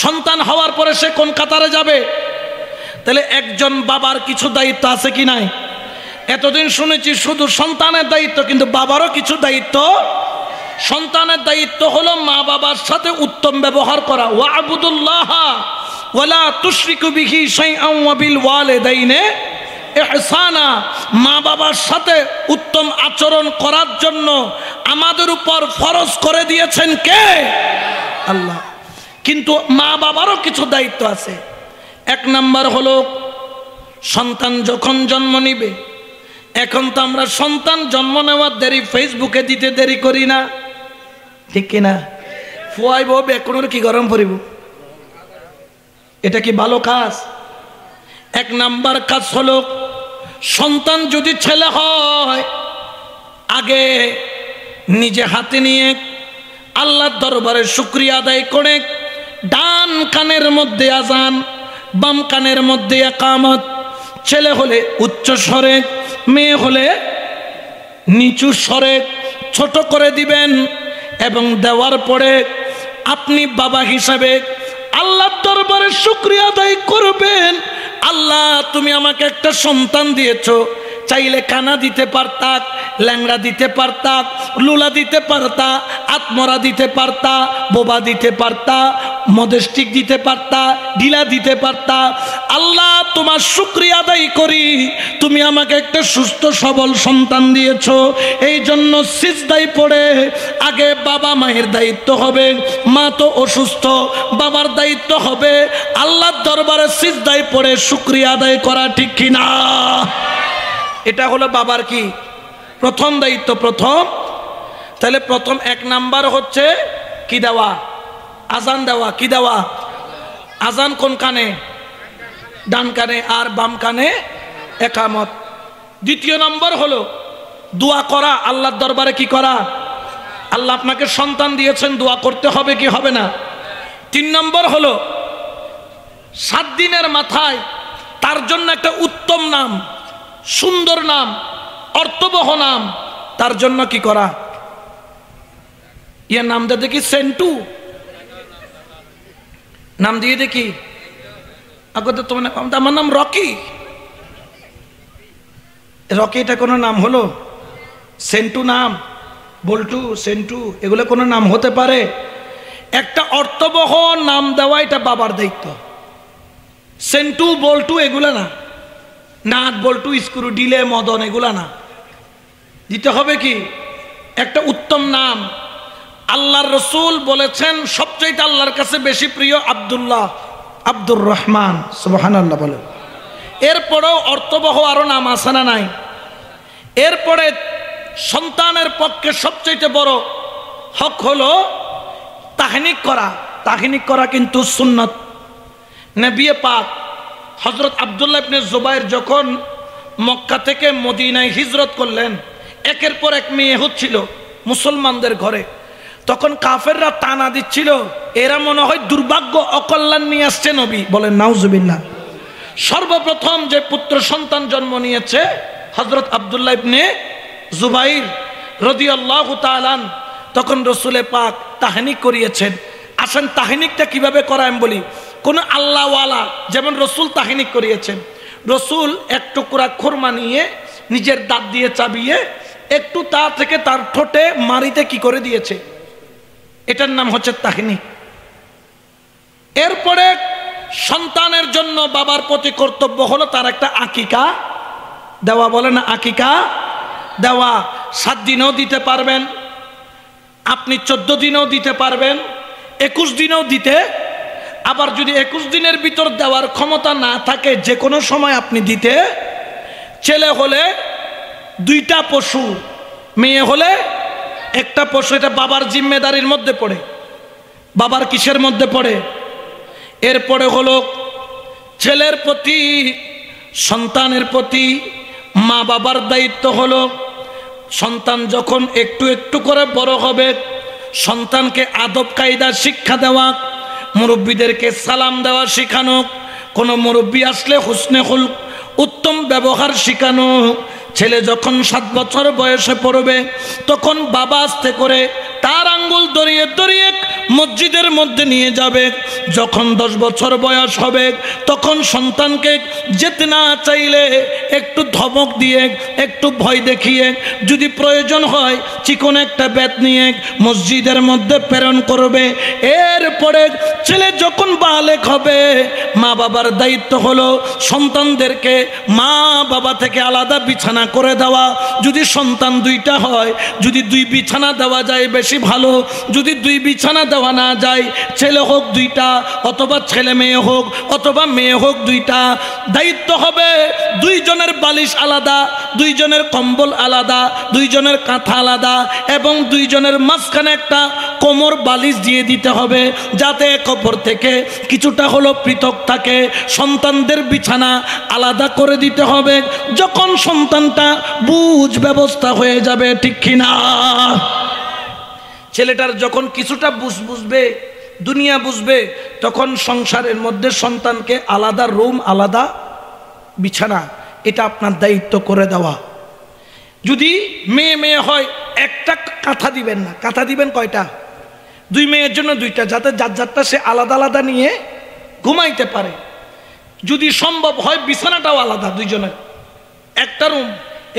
S1: সন্তান হওয়ার পরে সে কোন কাতারে যাবে? তাহলে একজন বাবার কিছু দায়িত্ব আছে কি নাই? এতদিন শুনেছি শুধু সন্তানের দায়িত্ব, কিন্তু বাবারও কিছু দায়িত্ব। সন্তানের দায়িত্ব হলো মা বাবার সাথে উত্তম ব্যবহার করা। ওয়াবুদুল্লাহ ওয়ালা তুশরিকু বিহি শাইআন ওয়া বিল ওয়ালিদাইনি ইহসানা। মা বাবার সাথে উত্তম আচরণ করার জন্য আমাদের উপর ফরজ করে দিয়েছেন কে? আল্লাহ। কিন্তু মা বাবারও কিছু দায়িত্ব আছে। 1 নাম্বার হলো সন্তান যখন জন্ম নিবে, এখন তো আমরা সন্তান জন্ম নেওয়ার দেরি ফেসবুকে দিতে দেরি করি না, ঠিক কিনা? ফুয়াইব বেকুনোর কি গরম পড়িব, এটা কি ভালো কাজ? 1 নাম্বার কাজ হলো সন্তান যদি ছেলে হয়, আগে নিজে হাতে নিয়ে আল্লাহর দরবারে শুকরিয়া আদায় করে ডান কানের মধ্যে আজান, বাম কানের মধ্যে ইকামত। ছেলে হলে উচ্চ স্বরে, মেয়ে হলে নিচু স্বরে ছোট করে দিবেন, এবং দেওয়ার পরে আপনি বাবা হিসাবে আল্লাহর দরবারে শুকরিয়া আদায় করবেন। আল্লাহ, তুমি আমাকে একটা সন্তান দিয়েছো, চাইলে কানা দিতে পারতা, ল্যাংড়া দিতে পারতা, লুলা দিতে পারতা, আত্মরা দিতে পারতা, বোবা দিতে পারতা, মডেস্টিক দিতে পারতা, ঢিলা দিতে পারতা। আল্লাহ তোমার শুকরিয়া আদায় করি, তুমি আমাকে একটা সুস্থ সবল সন্তান দিয়েছো। এই জন্য সিজদায় পড়ে আগে বাবা মায়ের দায়িত্ব হবে, মা তো অসুস্থ, বাবার দায়িত্ব হবে আল্লাহর দরবারে সিজদায় পড়ে শুকরিয়া আদায় করা, ঠিক কিনা? এটা হলো বাবার কি প্রথম দায়িত্ব, প্রথম। তাহলে প্রথম 1 নাম্বার হচ্ছে কি দেওয়া? আজান দেওয়া। কি দেওয়া? আজান কোন কানে? ডান কানে, আর বাম কানে একামত। 2 নম্বর হলো দোয়া করা, আল্লাহর দরবারে কি করা? আল্লাহ আপনাকে সন্তান দিয়েছেন, দোয়া করতে হবে কি হবে না? 3 নম্বর হলো 7 দিনের মাথায় তার জন্য একটা উত্তম নাম, সুন্দর নাম, অর্থবহ নাম, তার জন্য কি করা? ইয়ার নাম দিয়ে দেখি সেন্টু, নাম দিয়ে দেখি আগত তোমার আমার নাম রকি। রকি এটা কোনো নাম হলো? সেন্টু নাম, বল্টু, সেন্টু, এগুলো কোনো নাম হতে পারে? একটা অর্থবহ নাম দেওয়া এটা বাবার দায়িত্ব। সেন্টু বল্টু এগুলো না, নাট বল্টু স্ক্রু ডিলে মদন এগুলা না, দিতে হবে কি একটা উত্তম নাম। আল্লাহর রসুল বলেছেন সবচাইতে আল্লাহর কাছে বেশি প্রিয় আব্দুল্লাহ, আব্দুর রহমান, সুবহানাল্লাহ বলে। এরপরেও অর্থবহ আরো নাম আছে না নাই? এরপরে সন্তানের পক্ষে সবচাইতে বড় হক হলো তাহনিক করা। তাহনিক করা কিন্তু সুন্নাত। নবী পাক হযরত আব্দুল্লাহ ইবনে জুবাইর যখন মক্কা থেকে মদিনায় হিজরত করলেন, একের পর এক মেয়ে হচ্ছিল মুসলমানদের ঘরে। তখন কাফেররা টানা দিচ্ছিল, এরা মনে হয় দুর্ভাগ্য অকল্যাণ নিয়ে আসছে নবী, বলেন নাউজুবিল্লাহ। সর্বপ্রথম যে পুত্র সন্তান জন্ম নিয়েছে হযরত আব্দুল্লাহ ইবনে জুবাইর রাদিয়াল্লাহু তাআলা, তখন রসুলে পাক তাহনিক করিয়েছেন। আসেন তাহনিকটা কিভাবে করা আমি বলি। কোন আল্লাহওয়ালা যেমন রসুল তাহনিক করিয়েছেন, রসুল এক টুকরা খুরমা নিয়ে নিজের দাঁত দিয়ে চাবিয়ে একটু তা থেকে তার ঠোঁটে মারিতে কি করে দিয়েছে, এটার নাম হচ্ছে তাহনিক। এরপরে সন্তানের জন্য বাবার প্রতি কর্তব্য হলো তার একটা আকিকা দেওয়া, বলে না আকিকা দেওয়া। 7 দিনেও দিতে পারবেন আপনি, 14 দিনেও দিতে পারবেন, 21 দিনেও দিতে। আবার যদি 21 দিনের ভিতর দেওয়ার ক্ষমতা না থাকে যে কোনো সময় আপনি দিতে। ছেলে হলে 2টা পশু, মেয়ে হলে 1টা পশু। এটা বাবার জিম্মেদারির মধ্যে পড়ে। বাবার কিসের মধ্যে পড়ে? এরপরে হলো ছেলের প্রতি, সন্তানের প্রতি মা বাবার দায়িত্ব হলো সন্তান যখন একটু একটু করে বড় হবে সন্তানকে আদব কায়দা শিক্ষা দেওয়া, মুরব্বীদেরকে সালাম দেওয়া শেখানো, কোনো মুরব্বী আসলে হুসনে খুলক উত্তম ব্যবহার শেখানো। ছেলে যখন 7 বছর বয়সে পড়বে তখন বাবা আস্তে করে তার আঙ্গুল ধরিয়ে ধরিয়ে মসজিদের মধ্যে নিয়ে যাবে। যখন 10 বছর বয়স হবে তখন সন্তানকে যেতে না চাইলে একটু ধমক দিয়ে, একটু ভয় দেখিয়ে, যদি প্রয়োজন হয় চিকন একটা বেত নিয়ে মসজিদের মধ্যে প্রেরণ করবে। এরপরে ছেলে যখন বালেক হবে মা বাবার দায়িত্ব হলো সন্তানদেরকে মা বাবা থেকে আলাদা বিছানা করে দেওয়া। যদি সন্তান 2টা হয়, যদি 2 বিছানা দেওয়া যায় বেশি ভালো। যদি 2 বিছানা দেওয়া না যায়, ছেলে হোক 2টা অথবা ছেলে মেয়ে হোক অথবা মেয়ে হোক 2টা, দায়িত্ব হবে 2 জনের বালিশ আলাদা, 2 জনের কম্বল আলাদা, 2 জনের কাঁথা আলাদা এবং 2 জনের মাঝখানে একটা কোমর বালিশ দিয়ে দিতে হবে যাতে এক অপর থেকে কিছুটা হলো পৃথক থাকে। সন্তানদের বিছানা আলাদা করে দিতে হবে যখন সন্তানটা বুঝ ব্যবস্থা হয়ে যাবে, ঠিক কিনা? ছেলেটার যখন কিছুটা বুঝবে, দুনিয়া বুঝবে, তখন সংসারের মধ্যে সন্তানকে আলাদা রুম, আলাদা বিছানা, এটা আপনার দায়িত্ব করে দেওয়া। যদি মেয়ে মেয়ে হয় একটা কাঁথা দিবেন না, কাঁথা দিবেন কয়টা? 2 মেয়ের জন্য 2টা, যাতে যার যারটা সে আলাদা আলাদা নিয়ে ঘুমাইতে পারে। যদি সম্ভব হয় বিছানাটাও আলাদা, 2 জনের একটা রুম,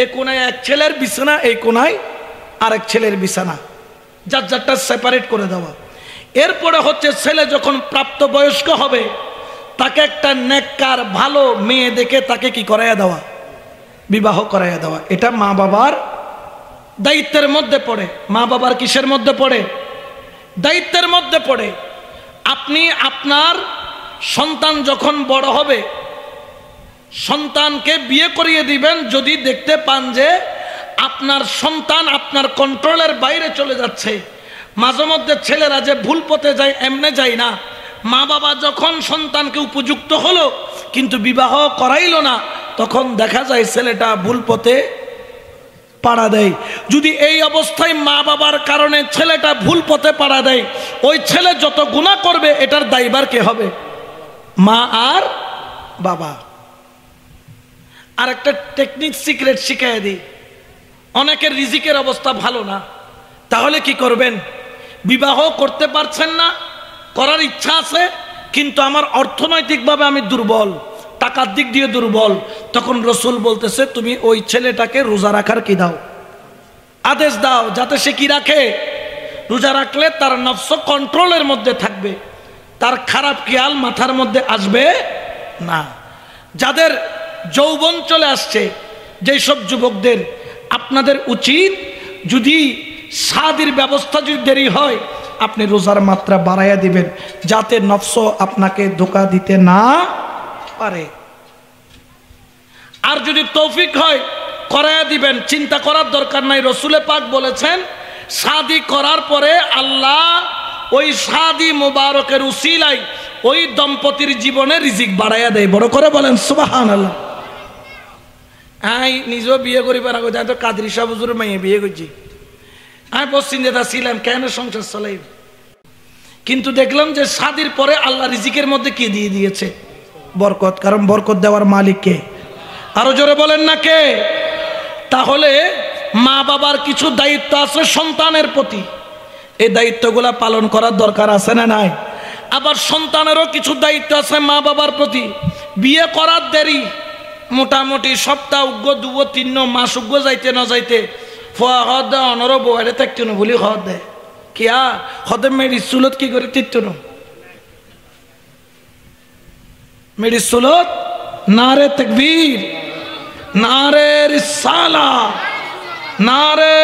S1: এই কোনায় এক ছেলের বিছানা, এই কোনায় আরেক ছেলের বিছানা, যার যারটা সেপারেট করে দেওয়া। এরপরে হচ্ছে ছেলে যখন প্রাপ্তবয়স্ক হবে তাকে একটা নেককার ভালো মেয়ে দেখে তাকে কি করাইয়া দেওয়া, বিবাহ করাইয়া দেওয়া। এটা মা বাবার দায়িত্বের মধ্যে পড়ে। মা বাবার কিসের মধ্যে পড়ে? দায়িত্বের মধ্যে পড়ে। আপনি আপনার সন্তান যখন বড় হবে, সন্তানকে বিয়ে করিয়ে দিবেন যদি দেখতে পান যে আপনার সন্তান আপনার কন্ট্রোলের বাইরে চলে যাচ্ছে। মাঝে মধ্যে ছেলেরা যে ভুল পথে যায় এমনে যায় না। মা বাবা যখন সন্তানকে উপযুক্ত হলো কিন্তু বিবাহ করাইলো না, তখন দেখা যায় ছেলেটা ভুল পথে পাড়া দেয়। যদি এই অবস্থায় মা বাবার কারণে ছেলেটা ভুল পথে পাড়া দেয়, ওই ছেলে যত গুনাহ করবে এটার দায়ভার কে হবে? মা আর বাবা। আর একটা টেকনিক সিক্রেট শিখিয়ে দিই। অনেকের রিজিকের অবস্থা ভালো না, তাহলে কি করবেন? বিবাহ করতে পারছেন না, করার ইচ্ছা আছে কিন্তু আমার অর্থনৈতিকভাবে আমি দুর্বল, টাকার দিক দিয়ে দুর্বল, তখন রসুল বলতেছে তুমি ওই ছেলেটাকে রোজা রাখার কি দাও, আদেশ দাও, যাতে সে কি রাখে, রোজা রাখলে তার নফস কন্ট্রোলের মধ্যে থাকবে, তার খারাপ খেয়াল মাথার মধ্যে আসবে না। যাদের যৌবন চলে আসছে, যেই সব যুবকদের, আপনাদের উচিত যদি শাদীর ব্যবস্থা যদি দেরি হয় আপনি রোজার মাত্রা বাড়াইয়া দিবেন, যাতে নফস আপনাকে ধোঁকা দিতে না পারে। আর যদি তৌফিক হয় করাইয়া দিবেন, চিন্তা করার দরকার নাই। রসুলে পাক বলেছেন শাদী করার পরে আল্লাহ ওই শাদী মুবারকের উসিলায় ওই দম্পতির জীবনে রিজিক বাড়াইয়া দেয়। বড় করে বলেন সুবহানাল্লাহ। আমি নিজেও বিয়ে করিবার আগে তো কাদরি সাহেব হুজুর মাইয়ে বিয়ে করছি, আমি পশ্চিম যেটা ছিলাম কেন সংসার চালাই, কিন্তু দেখলাম যে শাদীর পরে আল্লাহ রিজিকের মধ্যে কি দিয়ে দিয়েছে? বরকত। কারণ বরকত দেওয়ার মালিক কে? আরো জোরে বলেন না কে? তাহলে মা বাবার কিছু দায়িত্ব আছে সন্তানের প্রতি, এই দায়িত্বগুলা পালন করার দরকার আছে না নাই? আবার সন্তানেরও কিছু দায়িত্ব আছে মা বাবার প্রতি। বিয়ে করার দেরি, মোটামুটি সপ্তাহ উগ্র 2-3 মাস উগ্র যাইতে না যাইতে ফোয়া হদ দেয়, অনরও বউয়ারে থাকতো না বলি হদ দেয় কিয়া হদে মেডির চুলত কি করে তিরত না, মেডির চুলত নারে তাকবীর, নারে রিসালা, নারে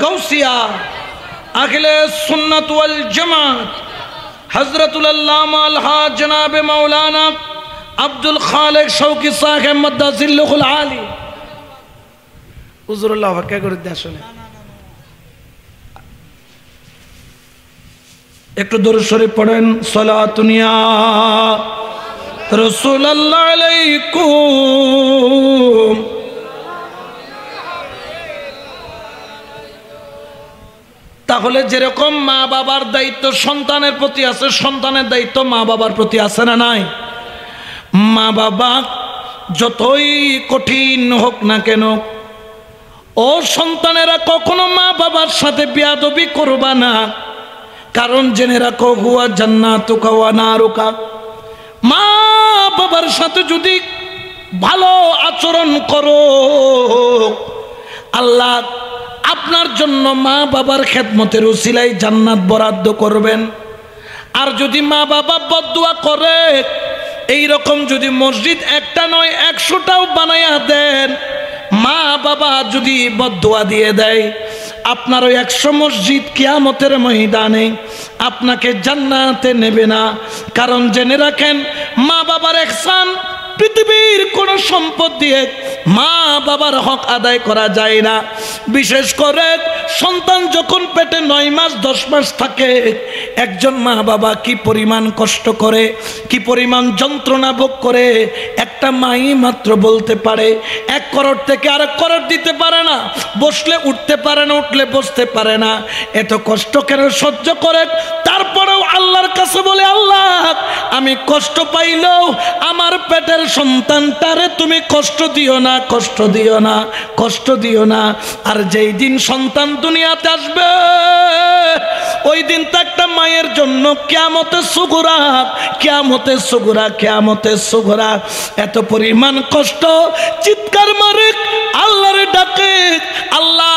S1: গৌসিয়া, আখিলে সুন্নাত ওয়াল জামাত, হযরতুল আল্লামা আলহাজ জনাবে মাওলানা আব্দুল খালেক শৌকি সাহেব মাদ্দাজিল্লুল আলী হুজুরুল্লাহ ভাক্কা করে দিয়ে আসলে একটু দরুদ শরীফ পড়েন। সালাতুন ইয়া রাসূলুল্লাহ আলাইকুম। তাহলে যেরকম মা বাবার দায়িত্ব সন্তানের প্রতি আছে, সন্তানের দায়িত্ব মা বাবার প্রতি আছে না নাই? মা বাবা যতই কঠিন হোক না কেন, ও সন্তানেরা কখনো মা বাবার সাথে বেয়াদবি করবা না, কারণ জেনে রাখো হুয়া জান্নাতুকা ওয়া নারুকা। মা বাবার সাথে যদি ভালো আচরণ করো আল্লাহ আপনার জন্য মা বাবার খেদমতের উসিলায় জান্নাত বরাদ্দ করবেন। আর যদি মা বাবা বদদুয়া করে, এই রকম যদি মসজিদ একটা নয় 100টাও বানাইয়া দেন, মা বাবা যদি বদদুয়া দিয়ে দেয়, আপনার ওই 100 মসজিদ কিয়ামতের ময়দানে আপনাকে জান্নাতে নেবে না। কারণ জেনে রাখেন মা বাবার ইহসান পৃথিবীর কোন সম্পদ দিয়ে মা বাবার হক আদায় করা যায় না। বিশেষ করে সন্তান যখন পেটে 9 মাস 10 মাস থাকে, একজন মা বাবা কি পরিমাণ কষ্ট করে, কি পরিমাণ যন্ত্রণা ভোগ করে, একটা মাই মাত্র বলতে পারে। 1 করোড় থেকে আরেক করোড় দিতে পারে না, বসলে উঠতে পারে না, উঠলে বসতে পারে না, এত কষ্ট কেন সহ্য করে? তারপরেও আল্লাহর কাছে বলে, আল্লাহ আমি কষ্ট পাইলেও আমার পেটের সন্তানটারে তুমি কষ্ট দিও না, কষ্ট দিও না, কষ্ট দিও না। আর যেই দিন সন্তান দুনিয়াতে আসবে, ওই দিন তো একটা মায়ের জন্য কিয়ামতে সুগরা, কিয়ামতে সুগরা, কিয়ামতে সুগরা, এত পরিমাণ কষ্ট, চিৎকার মারে আল্লাহরে ডাকে, আল্লাহ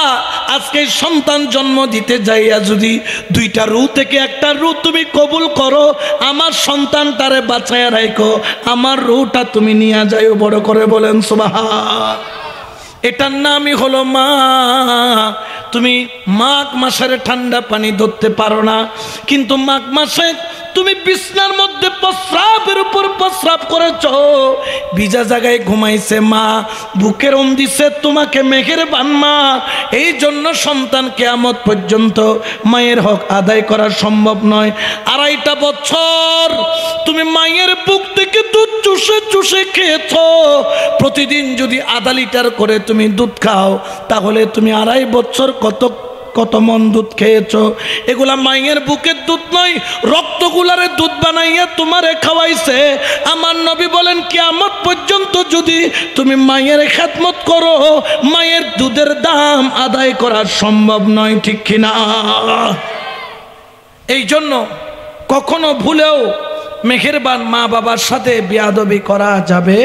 S1: আজকে সন্তান জন্ম দিতে যাইয়া যদি দুইটা রূহ থেকে একটা রূহ তুমি কবুল করো, আমার সন্তানটারে বাঁচায়া রাখো, আমার রূহটা তুমি নিয়ে যাইও। বড় করে বলেন সুবহান। এটার নামই হলো মা। তুমি মাঘ মাসের ঠান্ডা পানি ধরতে পারো না, কিন্তু মাঘ মাসে তুমি বিছনার মধ্যে প্রস্রাবের উপর প্রস্রাব করেছ, ভিজা জায়গায় ঘুমাইছে মা, বুকের ওম দিছে তোমাকে মেঘের বানমা। এই জন্য সন্তান কিয়ামত পর্যন্ত মায়ের হক আদায় করা সম্ভব নয়। 2.5 বছর তুমি মায়ের বুক থেকে দুধ চুষে চুষে খেয়েছ। প্রতিদিন যদি আধা লিটার করে তুমি দুধ খাও, তাহলে তুমি 2.5 বছর কত মন দুধ খেয়েছো। এগুলা মায়ের বুকের দুধ নয়, রক্তগুলারে দুধ বানাইয়া তোমারে খাওয়াইছে। আমার নবী বলেন কিয়ামত পর্যন্ত যদি তুমি মায়ের খেদমত করো, মায়ের দুধের দাম আদায় করা সম্ভব নয়, ঠিক কিনা? এই জন্য কখনো ভুলেও মেহেরবান মা বাবার সাথে বেয়াদবি করা যাবে?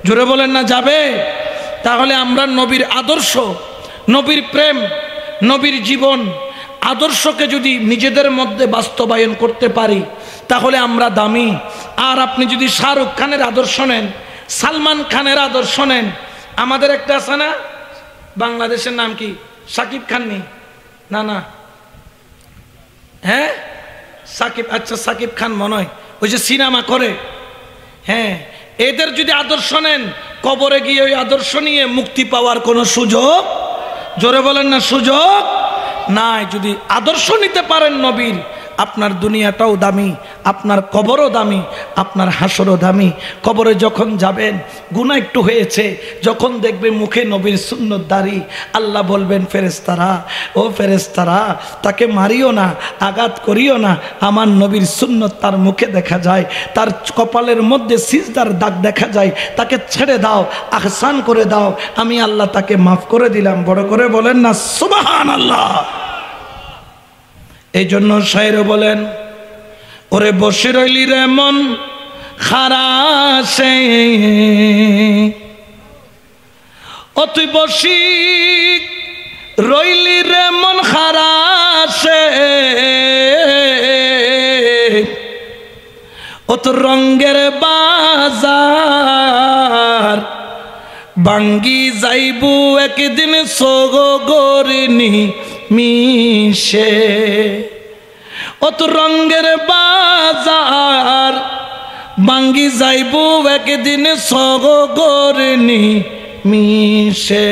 S1: জোরে বলেন না যাবে? তাহলে আমরা নবীর আদর্শ, নবীর প্রেম, নবীর জীবন আদর্শকে যদি নিজেদের মধ্যে বাস্তবায়ন করতে পারি, তাহলে আমরা দামি। আর আপনি যদি শাহরুখ খানের আদর্শ নেন, সালমান খানের আদর্শ নেন, আমাদের একটা আছে না, বাংলাদেশের নাম কি, সাকিব খান নেই না? না, হ্যাঁ সাকিব, আচ্ছা সাকিব খান মনে হয়, ওই যে সিনেমা করে। হ্যাঁ, এদের যদি আদর্শ নেন, কবরে গিয়ে ওই আদর্শ নিয়ে মুক্তি পাওয়ার কোনো সুযোগ, জোরে বলেন না, সুযোগ নাই। যদি আদর্শ নিতে পারেন নবীর, আপনার দুনিয়াটাও দামি, আপনার কবরও দামি, আপনার হাসরও দামি। কবরে যখন যাবেন, গুনাহ একটু হয়েছে, যখন দেখবে মুখে নবীর সুন্নত দাড়ি, আল্লাহ বলবেন ফেরেশতারা, ও ফেরেশতারা, তাকে মারিও না, আঘাত করিও না, আমার নবীর সুন্নত তার মুখে দেখা যায়, তার কপালের মধ্যে সিজদার দাগ দেখা যায়, তাকে ছেড়ে দাও, আহসান করে দাও, আমি আল্লাহ তাকে মাফ করে দিলাম। বড় করে বলেন না সুবহানাল্লাহ। এই জন্য শায়ের বলেন, ওরে বসে রইলি রে মন খারাসে, ও তুই বসি রইলি রে মন খারাসে, ও তোর রঙ্গের বাজার বাঙ্গি যাইবু একদিন সোগো গরিনি মিশে, ও তো রঙ্গের বাজার বাঙ্গি যাইবু একদিন সোগো গরিনি মিশে।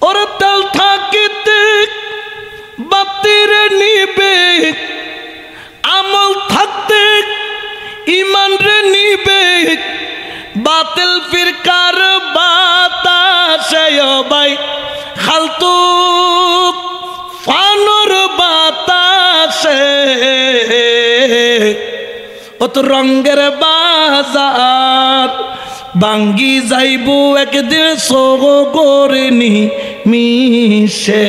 S1: ওর তেল থাকিতে বাতিরে নিবে, আমল থাকতে ইমান রে নিবে, বাতিল ফিরকার বাতাসে ভাই খালতু ফানুর বাতাসে, ও তো রঙ্গের বাজার বাঙ্গি যাইবু একদিন সোগো গরিনি মিশে,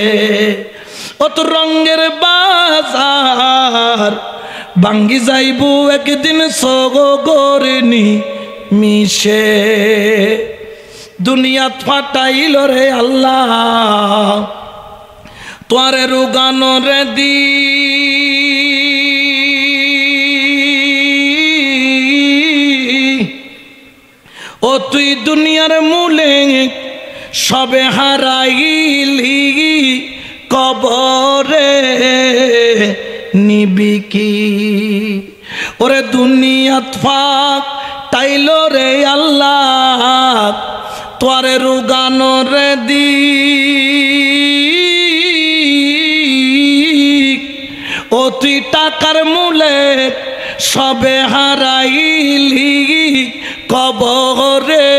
S1: ও তো রঙ্গের বাজার বাঙ্গি যাইবু একদিন সোগো গরিনি মিশে। দুনিয়াত ফাটাইল রে আল্লাহ, তোরে রুগানো রে দি, ও তুই দুনিয়ার মূলে সবে হারাইলি, কবরে নিবি কি? ওরে দুনিয়াত ফাক তাইল রে আল্লাহ, তোরে রুগানো রে দি, ও তুই টাকার মূলে সবে হারাইলি, কবরে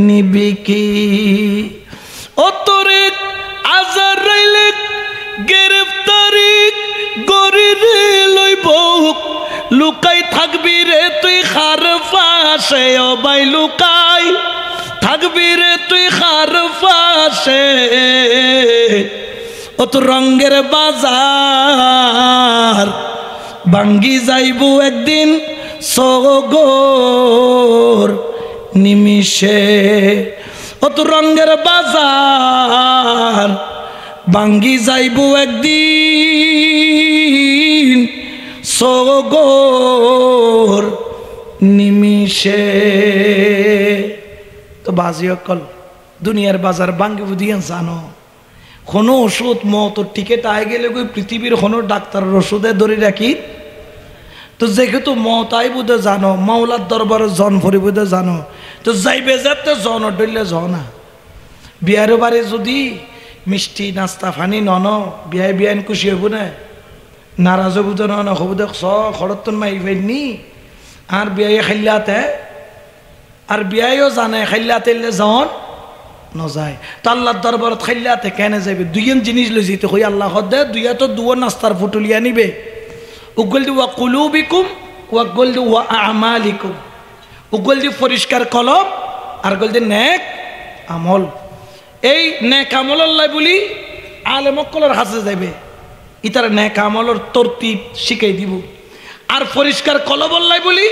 S1: নিবি কি? ও তোরে আজরাইলে গ্রেফতারি গরিরে লইব, লুকাই থাকবি রে তুই খার পাশে, ও ভাই লুকাই থাকবি রে তুই খার পাশে, ও তো রঙ্গের বাজার বাঙ্গি যাইবু একদিন সোগোর নিমিষে, অত রঙের বাজার ভাঙ্গি যাইব একদিন সগর নিমিষে। তো বাজি অকল দুনিয়ার বাজার ভাঙ্গিব দিয়ে জানো কোনো ওষুধ মত টিকেট আয় গেলে কই পৃথিবীর কোনো ডাক্তারের ওষুধে ধরে রাখি। তো যেহেতু মত আই বুধে জানো মাওলার দরবারে জন ভরি বুধে জানো তো যাইবে যাতে জন ডইলে জনা বিয়ার বারে যদি মিষ্টি নাস্তা ফানি নন বিয়ায় বিয়ান খুশি হব না নারাজ বুধে নন হবু দেখ স খরতন মাই ফেলনি আর বিয়ায় খাইলাতে আর বিয়ায়ও জানে খাইলাতে জন নজায় তো আল্লাহর দরবারত খাইলাতে কেন যাইবে দুইজন জিনিস লই যেতে কই আল্লাহ দে দুইয়া তো দুয়ো নাস্তার ফুটুলিয়া নিবে উগল দি ওয়া কুলুবিকুম ওয়া গল দি ওয়া আমালিকুম উগল দি পরিষ্কার কলব আর গল দি নেক আমল। এই নেক আমল আল্লাহ বলি আলেমকলের হাতে যাইবে ইতার নেক আমলের তরতিব শিখাই দিব আর পরিষ্কার কলব আল্লাহ বলি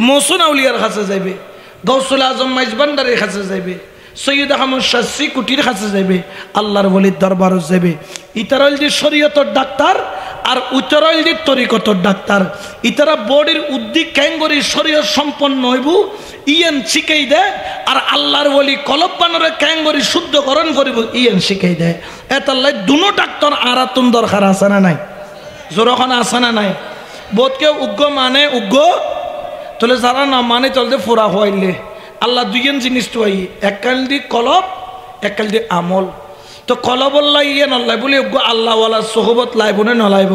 S1: মৌসুন আউলিয়ার কাছে যাইবে গৌসুল আজম মাইজবান্ডারের কাছে যাইবে সৈয়দ আহমদ শাহ কুটির কাছে যাইবে আল্লাহর ওলির দরবারে যাইবে। ইতারল যে শরীয়তর ডাক্তার আর উত্তরল যে তরিকতর ডাক্তার ইতারা বডির উদ্দিক ক্যাঙ্গরি শরীয়ত সম্পন্ন হইব ইয়েন শিখাই দেয় আর আল্লাহর ওলি কলব বানরে ক্যাঙ্গরি শুদ্ধকরণ করিব ইয়েন শিখাই দেয়। এতাল্লাই দুনো ডাক্তার আরাতুন দরকার আছে না নাই জোরখন আছে না নাই বোধকে উগ্র মানে উগ্র তাহলে যারা না মানে চলতে ফোরা হইলে আল্লাহ দুইজন জিনিস তো আই এককাল দি কলব এককাল দি আমল। তো কলব আল্লাহ ইয়ে নল্লাই বলি আল্লাহওয়ালা সোহবত লাইব না নলাইব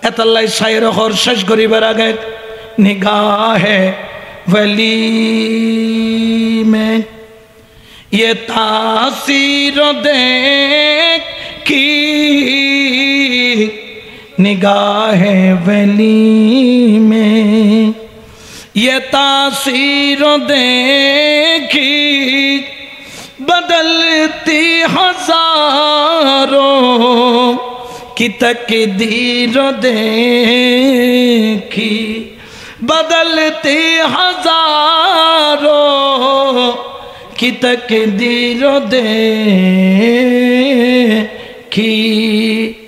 S1: এতাল্লাই শায়ের হর শেষ করিবার আগে নিগাহে वली में ये तासीर देखी निगाहे वली में ये तासीर देखी बदलती हजारों की तकदीर देखी बदलती हजारों की तकदीर देखी।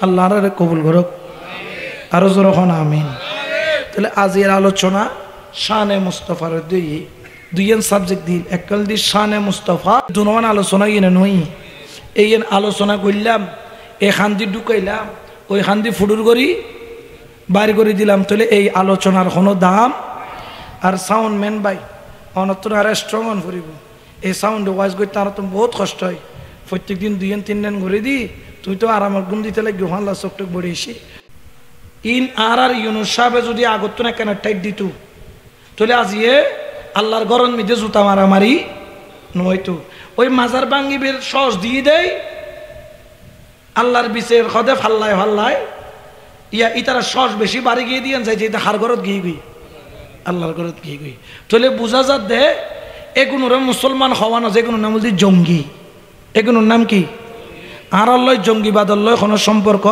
S1: আল্লাহ রে কবুল করুক আরো জোরে হন আমিন। তাহলে আজকের আলোচনা শানে মুস্তাফার দুইয়েন সাবজেক্ট দিন এককাল দি শানে মুস্তাফা দুনমান আলোচনা ইয়ে নই এই আলোচনা করলাম এখান দি ঢুকাইলাম ওই খান দি ফুডুর করি বাইর করে দিলাম। তাহলে এই আলোচনার কোনো দাম আর সাউন্ড ম্যান ভাই অনতন আর স্ট্রং অন করিব এই সাউন্ড ওয়াইজ করতে আর তো বহুত কষ্ট হয় প্রত্যেক দিন দুই তিন দিন ঘুরে দি তুই তো আরামের গুণ দিতে লাগবে হাল্লা চোখটুক বড়েছি ইন আর ইউনুস সাহেবে যদি আগত না কেন টাইট দিত তাহলে আজিয়ে আল্লাহর গরম মিদে জুতা মারামারি নয়তো ওই মাজার বাঙ্গিবের সস দিয়ে দেয় আল্লাহর বিচের খদে ফাল্লায় ফাল্লায় ইয়া ইতারা সস বেশি বাড়ি গিয়ে দিয়ে যাই যে হার ঘরত গিয়ে গই আল্লাহর ঘরত গিয়ে গই তাহলে বোঝা যা দে এগুলোর মুসলমান হওয়ানো যেগুলোর নাম বলছি জঙ্গি এগুলোর নাম কি আর আল্লাহ জঙ্গিবাদর লয় কোনো সম্পর্ক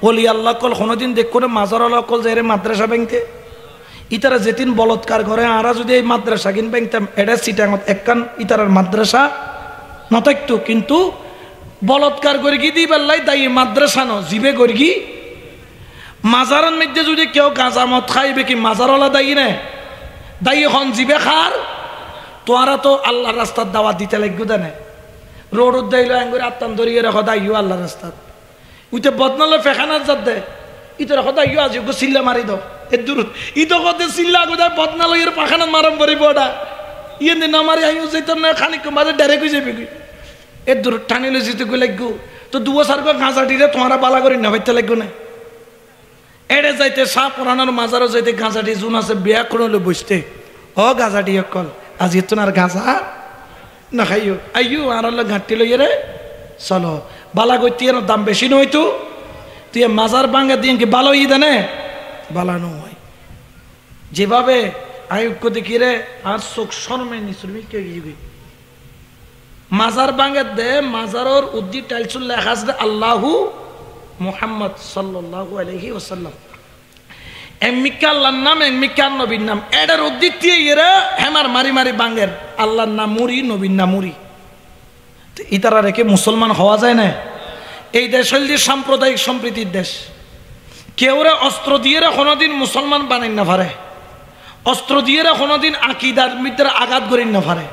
S1: বলি আল্লাহ কল কোনোদিন দেখ করে মাজার আল্লাহ কল যে মাদ্রাসা ব্যাংকে ইতারা যেদিন বলৎকার করে আরা যদি এই মাদ্রাসা কিন ব্যাংকতাম এটা সিটাঙত একখান ইতারার মাদ্রাসা নথাকতো কিন্তু বলৎকার করে গিয়ে দিই বেল্লাই দায়ী মাদ্রাসা ন জিবে করে গি মাজারের মধ্যে যদি কেউ গাঁজা মদ খাইবে কি মাজারওয়ালা দায়ী নে দায়ী হন জিবে খার তোরা তো আল্লাহর রাস্তার দাওয়াত দিতে লাগবে দেনে রোড দাইল আঙ্গুরে আত্মান ধরিয়ে রাখো দাইও আল্লাহর রাস্তার উইতে বদনালে ফেখানার যাত দে ইতো রাখো দাইও আজ সিল্লা মারি দাও এর দূর ইতো কতে সিল্লা গোদায় বদনালয়ের পাখানাত মারম পড়িব ওটা ইয়ে না মারি আইও যেত না খানিক মাঝে ডাইরেক্ট হয়ে যাবে এর দূর টানিলে যেতে গো লাগবো তো দুবো সার গাঁজাটিরে তোমারা বালা করি না হইতে লাগবে না এড়ে যাইতে সাপ পুরানোর মাজারও যাইতে গাঁজাটি জুন আছে বিয়া করলে বসতে ও গাঁজাটি অকল আজ এত আর গাঁজা না খাইও আইও আর ঘাটতি লইয়ে রে চলো বালা করতে দাম বেশি নয় তো তুই মাজার বাঙ্গা দিয়ে কি ভালো ই দেনে বালানো হয় যেভাবে আয়ুক্য দেখি রে আর চোখ শর্মে নিশ্রমিক কে গিয়ে মাজার বাঙ্গা দে মাজারর উদ্দি টাইলসুল লেখা আছে আল্লাহু মুহাম্মদ সাল্লাল্লাহু আলাইহি ওয়াসাল্লাম এমিকা আল্লাহর নাম এমিকা নবীর নাম এটার উদ্দি দিয়ে এরা হেমার মারি মারি বাঙ্গের আল্লাহর নাম মুরি নবীর নাম মুরি ইতারা রেখে মুসলমান হওয়া যায় না। এই দেশ হল সাম্প্রদায়িক সম্প্রীতির দেশ। কেউরে অস্ত্র দিয়ে কোনোদিন মুসলমান বানাই না পারে, অস্ত্র দিয়ে কোনোদিন আকিদার ভিতরে আঘাত করেন না পারে।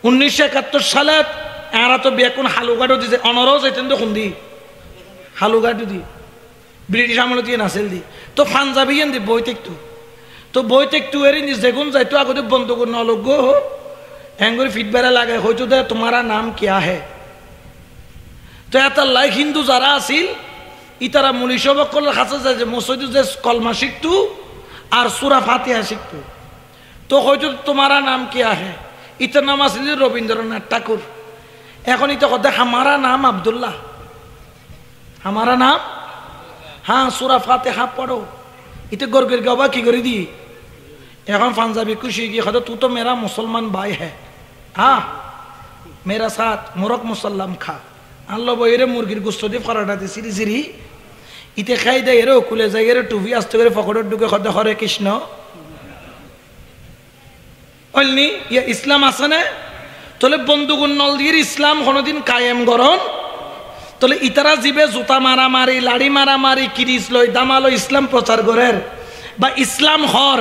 S1: 1971 সালে এরা তো বেকুন হালুঘাটও দিছে, অনরও যেতেন তো খুন্দি হালুঘাটও দি ব্রিটিশ আমলে দিয়ে নাছিল দি তো পাঞ্জাবি দি বই তেকটু এরিন দি যেগুন যাইতো আগতে বন্ধ করে নলগ্য এঙ্গরি ফিটবেড়া লাগে হয়তো দে তোমারা নাম কিয়া হে। তো এত লাই হিন্দু যারা আছিল ইতারা মুলিশবকলের কাছে যায় যে মসজিদে যে কলমা শিখতু আর সূরা ফাতিহা শিখতু। তো হয়তো তোমারা নাম কিয়া হে, ইতার নাম আছিল রবীন্দ্রনাথ ঠাকুর। এখন ইতা কথা হামারা নাম আব্দুল্লাহ, হামারা নাম হ্যাঁ সূরা ফাতিহা পড়ো। ইতে গর্গের গাবা কি করে দি এখন পাঞ্জাবি খুশি গিয়ে হয়তো তু তো মেরা মুসলমান ভাই হ্যাঁ, হ্যাঁ মেরা সাথ মোরক মুসাল্লাম খা আনলো বইরে মুরগির গোস্ত দিয়ে ফরাটাতে সিরি সিরি ইতে খাই দেয় এরও খুলে যায় এর টুপি আস্তে করে পকেটের ঢুকে হতে হরে কৃষ্ণ বলনি ইয়া ইসলাম আছে না। তাহলে বন্ধুগুণ নল দিয়ে ইসলাম কোনোদিন কায়েম গরণ। তাহলে ইতারা জিবে জুতা মারামারি লাড়ি মারামারি কিরিস লই দামালো ইসলাম প্রচার করের বা ইসলাম হর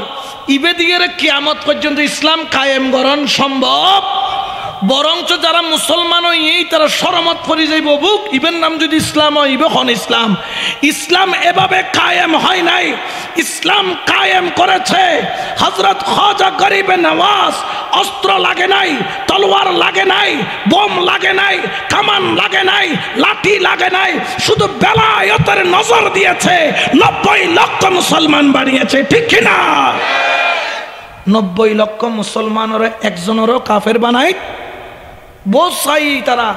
S1: ইবে দিয়ে কিয়ামত পর্যন্ত ইসলাম কায়েম গরণ সম্ভব। বরঞ্চ যারা মুসলমান হই তারা শরমত পরি যাইব বুক ইবের নাম যদি ইসলাম হয় ইবে হন ইসলাম। ইসলাম এভাবে কায়েম হয় নাই, ইসলাম কায়েম করেছে হযরত খাজা গরিবে নওয়াজ। অস্ত্র লাগে নাই, তলোয়ার লাগে নাই, বোম লাগে নাই, কামান লাগে নাই, লাঠি লাগে নাই, শুধু বেলায়েতের নজর দিয়েছে 90 লক্ষ মুসলমান বানিয়েছে, ঠিক কি না? 90 লক্ষ মুসলমানের একজনেরও কাফের বানাই বসাই তারা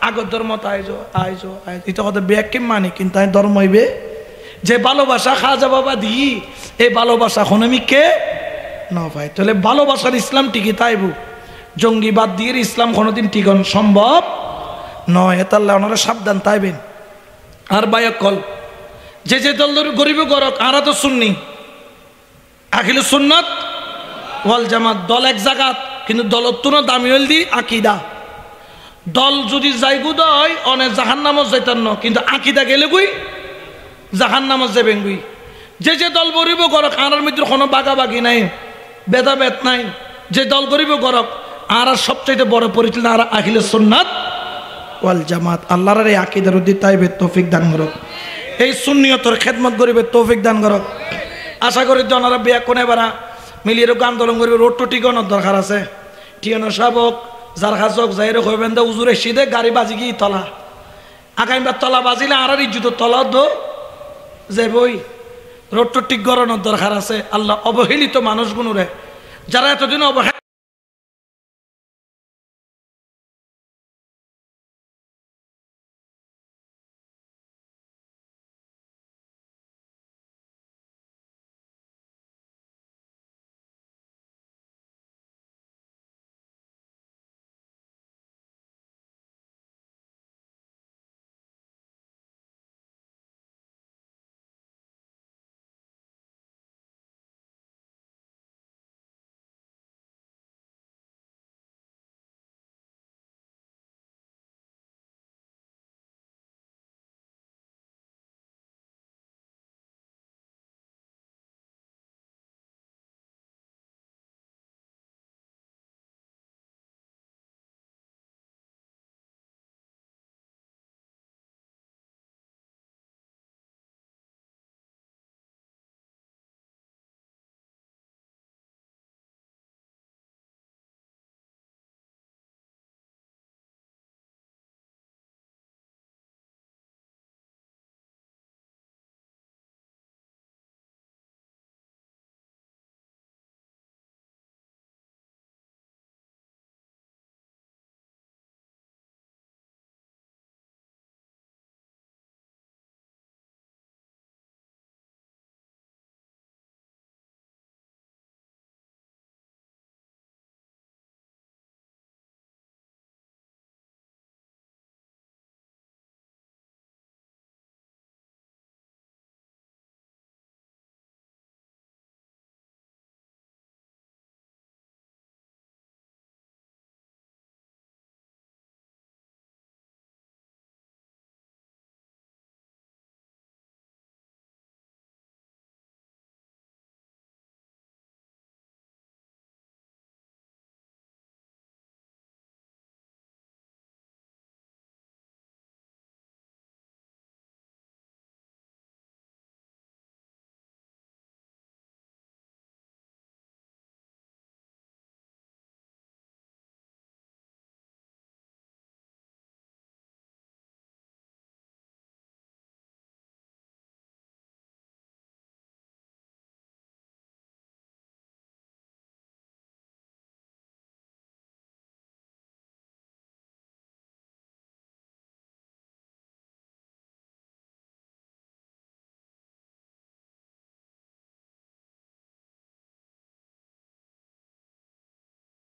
S1: আগর ধর্ম আইজো আইজো এটা কথা ব্যাখ্যা মানে কিন্তু ধর্ম হইবে যে ভালোবাসা খাজা বাবা দি এই ভালোবাসা খনমিকে না ভাই। তাহলে ভালোবাসার ইসলাম টিকি তাইব, জঙ্গিবাদ দিয়ে ইসলাম কোনোদিন টিকন সম্ভব নয়। তাহলে ওনারা সাবধান তাইবেন। আর বায়ক কল যে যে দল গরিব গরক আরা তো সুন্নি আখিল সুন্নত ওয়াল জামাত দল এক জায়গাত কিন্তু দলত্ব দামি হল দি আকিদা। দল যদি যাইগু দয় অনেক জাহান নামত যাইতার ন কিন্তু আকিদা গেলে গুই জাহান নামত যাবেন গুই। যে যে দল গরিব গরক আনার মধ্যে কোনো বাগাবাগি নাই, ভেদাভেদ নাই। যে দল গরিব গরক আর সবচাইতে বড় পরিচিত আর আখিলে সুন্নাত ওয়াল জামাত। আল্লাহর এই আকিদার উদ্দি তাইবে তৌফিক দান করক, এই সুন্নিয়তর খেদমত করিবে তৌফিক দান করক। আশা করি জনারা বিয়া কোনে বারা মিলিয়ে আন্দোলন করবে। রোড তো টিকানোর দরকার আছে। টিয়ানো শাবক যার খাচক যাইরে হইবেন দা উজুরে সিদে গাড়ি বাজি গিয়ে তলা আগামীবার তলা বাজিলে আর ইজ্জত তলা দো যে বই রোড তো ঠিক করানোর দরকার আছে। আল্লাহ অবহেলিত মানুষগুলোরে যারা এতদিন অবহেলা